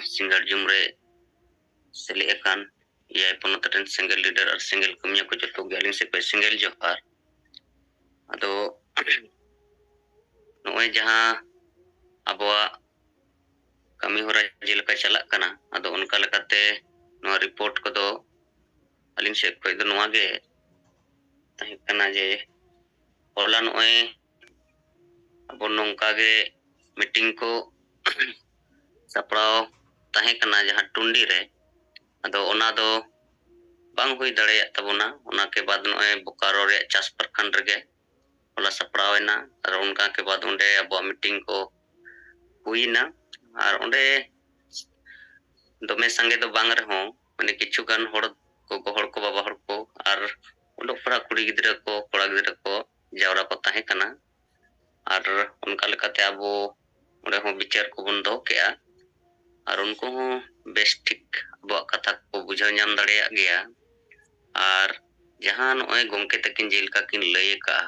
सिंगल जुमरे सेले एकान या पनतरेन सिंगल लीडर और सिंगल कमिया को जतो गे अलिंग से पे सिंगल जोहार अदो नोय जहां अबवा कमी होरा जेलका चलक कना अदो उनका लकाते नो रिपोर्ट को दो अलिंग से कोई दो नवा गे तहे कना जे होला नोय अब नोंका गे मीटिंग को सपड़ाव तहे कना जहां टुंडी रे अदो ओना दो बांग हुई दड़े तबना ओना के बाद नोय बोकारो रे 50 प्रखंड रे होला सपड़ावेना और उनका के बाद उंडे अब मीटिंग को हुईना और उंडे दमे संगे दो बांग रहो माने किछु गान होड़ को बाबा होड़ को और उंडो पड़ा कुड़ी गिदरा को कोड़ा गिदरा को जावरा को तहे कना और उनका लेकाते अब उंडे हो विचार को बन दो केया और उनको बेस ठीक अब कथा को बुझाव नाम दड़ेया गया और जहां नोय गोंके तकिन जेल का किन लय का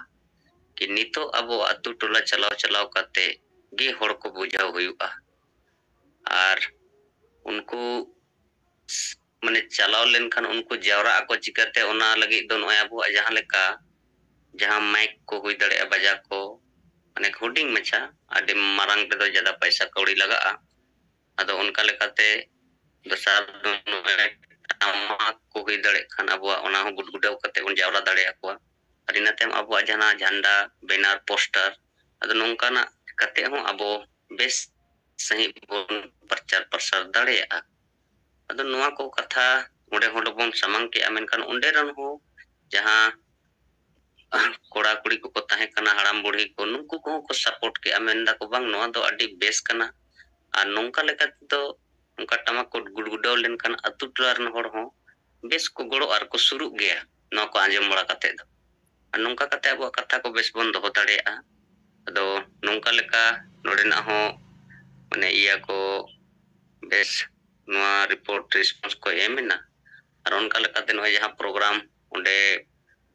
कि नितो अब अतु टोला चलाव करते गे होड़ को बुझाव हुआ और उनको माने चलाव लेनखान उनको जावरा को चिकाते ओना लगी दो नोय अब जहां लेका जहां माइक को हुई दड़े बजा को माने हुडिंग मचा आदि मारंग पे दो ज्यादा पैसा कौड़ी लगा अदो उनका लेकाते दसार टमाक को हुई दड़े खान अब ओना हो गुडगुडाव करते उन जावरा दड़े को अरिनातेम अब जना झंडा बैनर पोस्टर अदो नोंकाना कते हो अब बेस सही बोन प्रचार प्रसार दड़ेया अदो नोआ को कथा ओडे होड बोन समंग के अमेनखान ओंडे रन हो जहां कोड़ा कुड़ी को तहे कना हराम बुढ़ी को नुकु को सपोर्ट के अमेंदा को बांग नोआ दो अडी बेस कना और नोंका लेका तो उनका टमाक को गुडगुडाव लेनखान अतु टोला रन होड़ हो बेस को गड़ो और को शुरू गया नोआ को आंजम बड़ा कते दो और नोंका कते अब कथा को बेस बन दो दड़ेया अदो नोंका लेका नोडेना हो माने इया को बेस नोआ रिपोर्ट रिस्पांस को एमेना और उनका लेकाते नोय जहां प्रोग्राम उंडे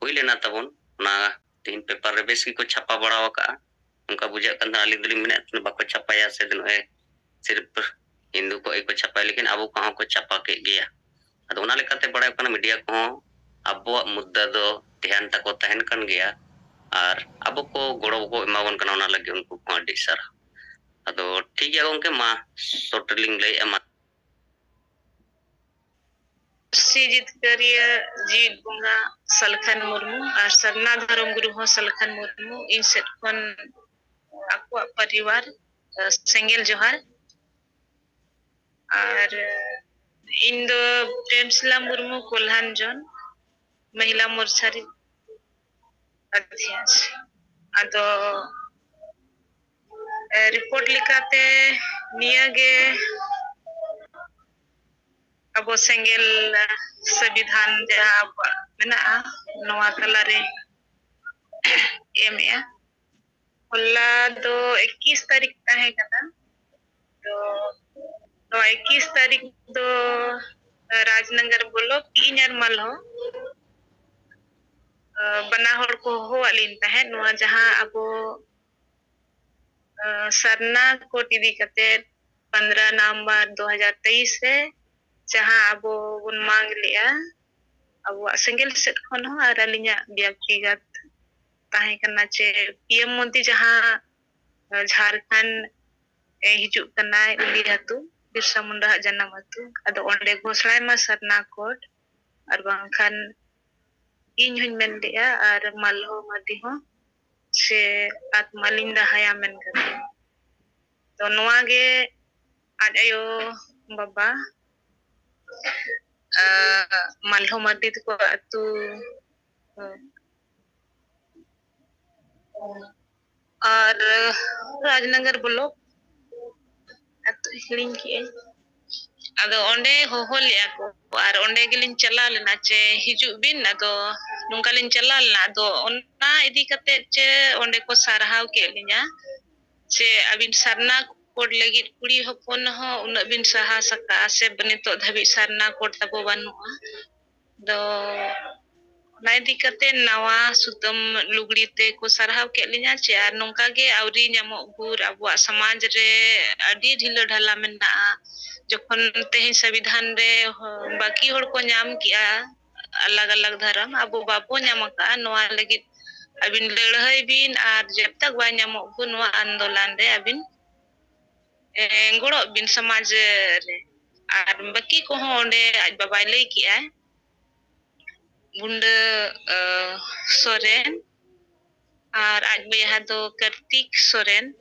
हुई लेना तबन ना तीन पेपर रे बेस को छापा बड़ा वका उनका बुझा कंदा अली दिली मिने बाको छापाया से दिन सिर्फ हिंदू को एको छापाय लेकिन अब कहां को छापा के गया अदो ओना लेकाते बड़ा कना मीडिया को अब मुद्दा दो ध्यान तक तहन कन गया और अब को गड़ो को एमावन कना ओना लगे उनको को अडी सारा अदो ठीक है गोंके मा सोटलिंग ले एमा सीजित करिया जीत बुंगा सलखन मुर्मू और सरना धर्म गुरु हो सलखन मुर्मू इन सेट खन आको परिवार सेंगेल जोहार और इन दो प्रेमसला मुर्मू कोल्हान जन महिला मोर्चा अध्यक्ष अदो रिपोर्ट लिखाते नियागे अब सेंगेल संविधान जहां मेना नवा कलारे एमए होला दो 21 तारीख तहे कना तो तो 21 तारीख दो राजनगर ब्लॉक इनर मालहो बना हर को हो अलिन तहे नोआ जहां अबो सरना कोट इदी कते 15 नवंबर 2023 से जहां अबो बुन मांग लिया अब सिंगल सेट खन हो और अलिया व्यक्तिगत ताहे कना चे पीएम मोदी जहां झारखंड हिजु कना उली हतु बिरसा मुंडा जन्म हतु अदो ओंडे घोषणा मा सरना कोट और बांखान इन हुन मेन लिया और मालहो मदी हो से आत्मालिंदा हया मेन करते तो नोआ गे आज आयो बाबा मालहो मदी को अतु और राजनगर ब्लॉक अतु हिलिंग के अदो ओंडे होहो लिया को और ओंडे गिलिन चला लेना चे हिजु बिन अदो नुंकालिन चला लेना अदो ओना इदी कते चे ओंडे को सारहाव के लिया चे अबिन सरना कोड लगी कुड़ी हपन हो उन बिन सहा सका से बनितो धबी सरना कोड तबो बनुआ दो नाइदी कते नवा सुतम लुगड़ी ते को सरहाव के लिया चे आर नोंका गे आवरी न्यामो गुर अबुआ समाज रे अडी ढिलो ढाला मेना जखन तेही संविधान रे बाकी हर को नाम किया अलग अलग धर्म अब बाबो नाम का नवा लगी अबिन लड़ाई बिन और जब तक बा नामो गु नवा आंदोलन रे अबिन गोड़ो बिन समाज रे और बाकी को ओंडे आज बाबा लई किया गुंड सोरेन और आज बया दो कार्तिक सोरेन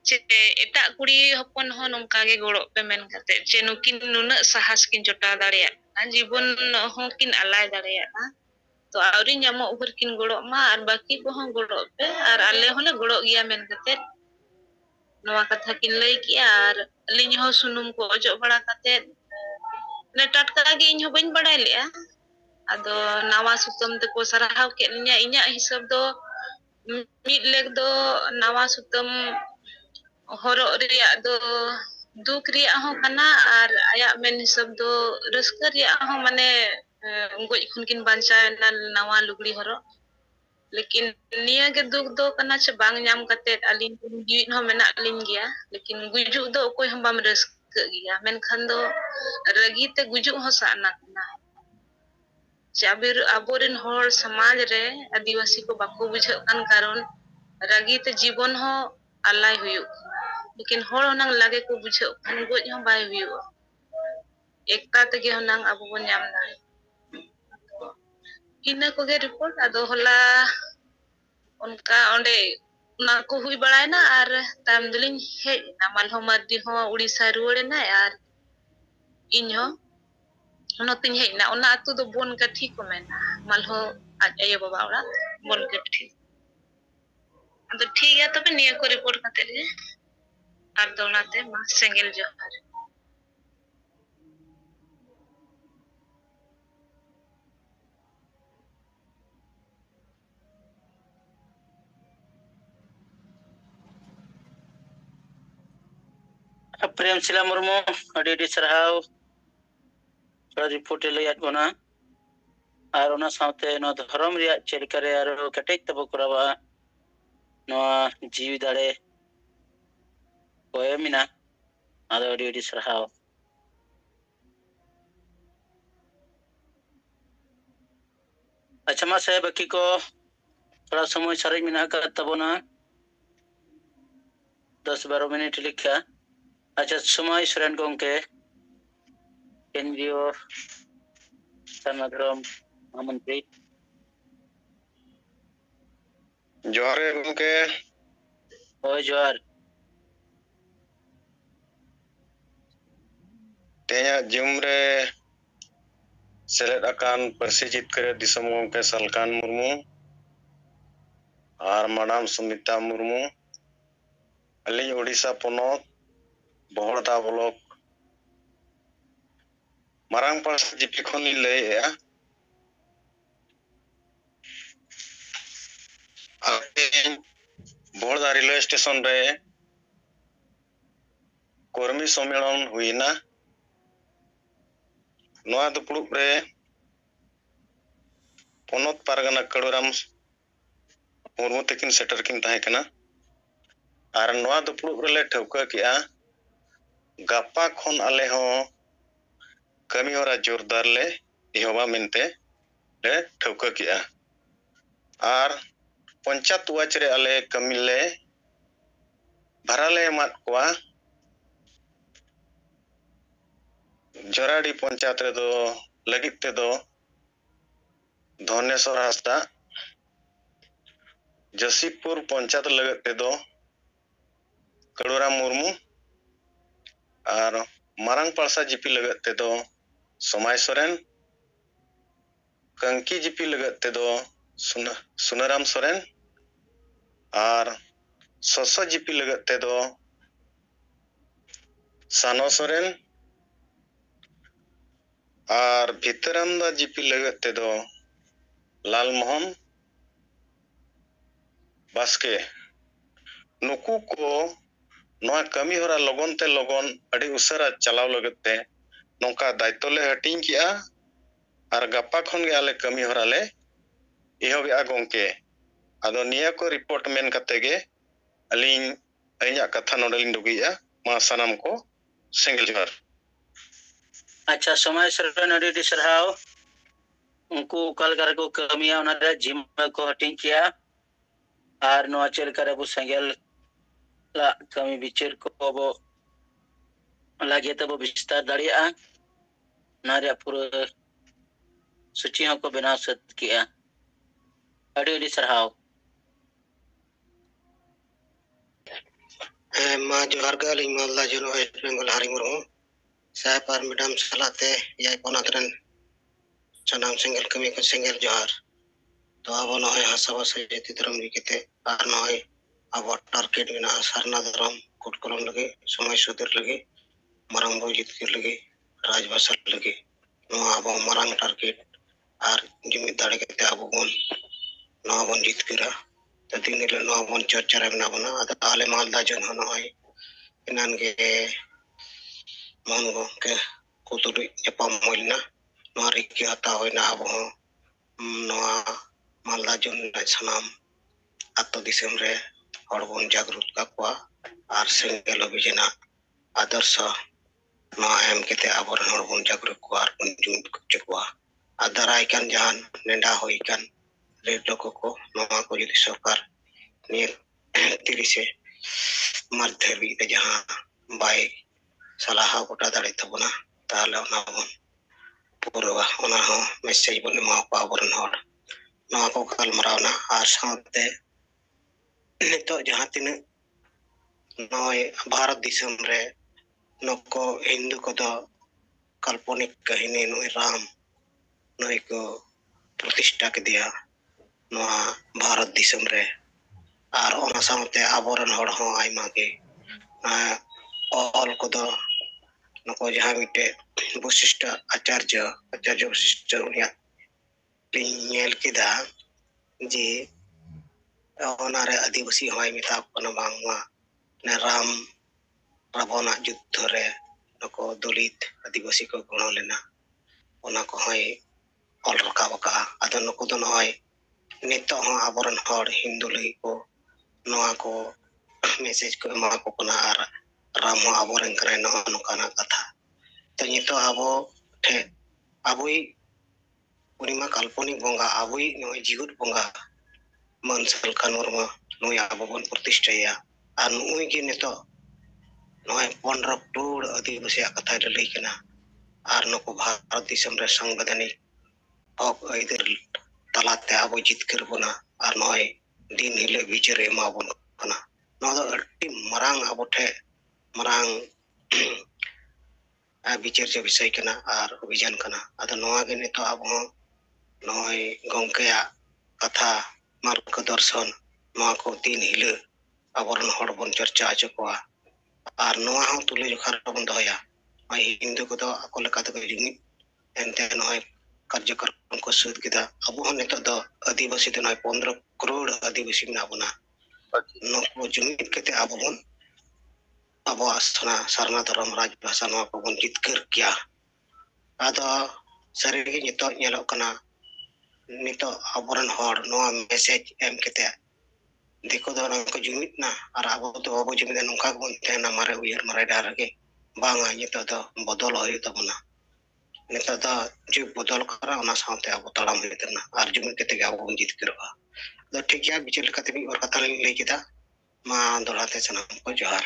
चे एटा कुड़ी हपन हो नोंका गे गोड़ो पे मेन करते चे नुकिन नुना साहस किन जोटा दाड़िया जीवन हो किन अलाय दाड़िया तो आवरी न्यामो उभर किन गोड़ो मा और बाकी को हो गोड़ो पे और अल्ले होले गोड़ो गिया मेन करते नवा कथा किन लई किया और लिन हो सुनुम को अजो बड़ा करते ने टटका गे इन हो बइन बड़ाय लिया अदो नवा सुतम ते को सरहाव के लिया इnya हिसाब दो मिड लेग दो नवा सुतम हरो रिया दो दुख रिया हो कना और आया मेन हिसाब दो रस्क रिया हो माने गोज खुन किन बांचा ना नवा लुगड़ी हरो लेकिन निया के दुख दो कना से बांग नाम कते अलिन जीवित हो मेना अलिन गया लेकिन गुजु दो कोई हम बाम रस्क गया मेन खान दो रगी ते गुजु हो साना कना जाबिर आबोरिन होर समाज रे आदिवासी को बाको बुझे कान कारण रगी ते जीवन हो अल्लाह हुयो लेकिन होर होनंग लागे को बुझे कान गोज हो बाय हुयो एकता तगे होनंग अबो बन नाम ना इना को गे रिपोर्ट अदो होला उनका ओंडे ना को हुई बड़ाय ना और ताम दिलिन हे ना मालहो मर्दी हो उड़ीसा रुवड़े ना यार इन्हो नोतिन हे ना ओना अतु दो बोन कठी को मेना मालहो आज आयो बाबा ओड़ा बोन कठी अदो ठीक है तो निया को रिपोर्ट करते रे और दोनाते मा सेंगेल जोहार प्रेमशिला मुर्मू अडी सरहाव रिपोर्ट लैयाद बना और ओना साथे नो धर्म रिया चेरिकारे आरो कटेज तब करावा नो जीवी दाड़े कोय मिना आदो अडी सरहाव अच्छा मा से बाकी को थोड़ा समय सारे मिना का तबना 10-12 मिनट लिखा अच्छा समय सुरेन गोंके केंद्रीय धर्म महामंत्री जोहार गोंके ओय जोहार तेया जुमरे सेलेद अकान परसी जितकर दिसम गोंके सालकान मुर्मू और मैडम सुमिता मुर्मू अली ओडिशा पोनोत बहरदा ब्लॉक मारांग पास जीपी खनी लैया बहरदा रेलवे स्टेशन रे कर्मी सम्मेलन हुईना नोआ दुपुड़ुब रे पोनोत पारगना कड़ोराम मुर्मू तकिन सेटर किन ताहे कना आर नोआ दुपुड़ुब रे ठौका किया गापा खन आले हो कमी होरा जोरदार ले इहवा मेनते ले ठौका किया आर पंचायत वाच रे आले कमी ले भराले मात कोआ जोराडी पंचायत रे दो लगित ते दो धनेश्वर हासदा जसीपुर पंचायत लगत ते दो कड़ोराम मुर्मू और मारंग पालसा जीपी लगत ते दो समाय सोरेन कंकी जीपी लगत ते दो सुनाराम सोरेन और ससो जीपी लगत ते दो सानो सोरेन और भितरामदा जीपी लगत ते दो लालमोहन बास्के नुकु को नोआ कमी होरा लगन ते लगन अड़ी उसरा चलाव लगते नौका दायित्व ले हटिंग किया और गप्पा खन गे आले कमी होरा ले इहोबे गोंके आदो निया को रिपोर्ट मेन कते गे अलिंग अइया कथा नोडलिंग दुगिया मा सनम को सिंगल जोहार। अच्छा समय सरन अड़ी सरहाव उनको कल कर को कमिया उनारे जिम को हटिंग किया और नोआ चल कर अब सेंगल ला कमी बिचर को अब लागे तब विस्तार दाड़िया नारे पूरा सूची को बनाव सत किया अड़ी सरहाव मा जोहार गाली मालदा जनो वेस्ट बेंगल हारी मुर्मू साहब और मैडम सलाते या पोनातरन सनाम सिंगल कमी को सिंगल जोहार तो अब नय हासाबा सजेति धरम निकते और नय अब टारगेट बिना सरना धरम कोट कलम लगे समय सुधर लगे मरंग बोजित कर लगे राजभाषा लगे नवा अब मरंग टारगेट और जुमित दाड़े कते अब बन नवा बन जीत करा तो दिन ले नवा बन चर्चा रे बना बना आले मालदा जन हो नय इनान के मन के कोतुरी जपाम होइना नवा रिकी हता होइना अब नवा मालदा जन सनाम आत्तो दिसम रे हड़बन जागरूक का और सेंगल अभियान आदर्श नवा एम केते आबर हड़बन जागरूक को और बन जुमित को आदराय कान जहान नेडा होई कान रेड लोको को नवा को यदि सरकार ने 30 मार्च धरबी जहां बाय सलाह गोटा दाड़े तबना ताले ओना बन पूरा ओना हो मैसेज बन मा पावरन हड़ नवा को गलमरावना और साथे नितो जहां तीन नय भारत दिसम रे नको हिंदू को दो काल्पनिक कहानी नय राम नय को प्रतिष्ठा के दिया नवा भारत दिसम रे और ओना साथे आबोरन हड़ हो आइमा के ऑल को दो नको जहां मिटे वशिष्ठ आचार्य वशिष्ठ उनिया लिंगेल किदा जी ओनारे आदिवासी होय मिता कोना बांगवा ने राम रावण युद्ध रे नको दलित आदिवासी को गणो लेना ओना को होय ऑल रकाब का आदो नको दो होय नितो हो आबरन हड़ हिंदू लगी को नोआ को मैसेज को मा को कोना आर राम हो आबरन करे न नोकाना कथा तो नितो आबो ठे आबुई उनिमा काल्पनिक बोंगा आबुई नोय जीवुत बोंगा मन सलखान मुर्मू नुई आबो बन प्रतिष्ठाया और नुई के नितो नोय 15 करोड़ आदिवासी कथा लई कना और नको भारत दिसम रे संवैधानिक हक इधर तलाते आबो जितकर बना और नोय दिन हिले विचार एमा बन कना नो दो अट्टी मरांग आबो ठे मरांग विचार जे विषय कना और अभियान कना आदो नोआ के नितो आबो नोय गंकेया कथा मार्गदर्शन नोआ को दिन हिले आबरन हड़ बन चर्चा आचकोआ और नोआ हो तुले जोखा बन दहया हिंदू को दो आको लेका तो जुमित एनते नोय कार्यक्रम को सुद किदा अब हो नेतो दो आदिवासी तो 15 करोड़ आदिवासी में आबना नको जुमित केते अब बन abuat sarana dalam raj bahasa nova kobon jitkar kia ado sari nito nyelok kana nito aburan hor noa message kete diko do orang ko jumit na ara abo to abo jumit nungka kobon tena mare uyar mare darage banga nito do bodol hoy tabuna nito do ju bodol kara ona saunte abo talam hitna ar jumit kete abo jitkar ba do ठीक है बिचल कते भी और कथा लई kita ma dolate sanam ko johar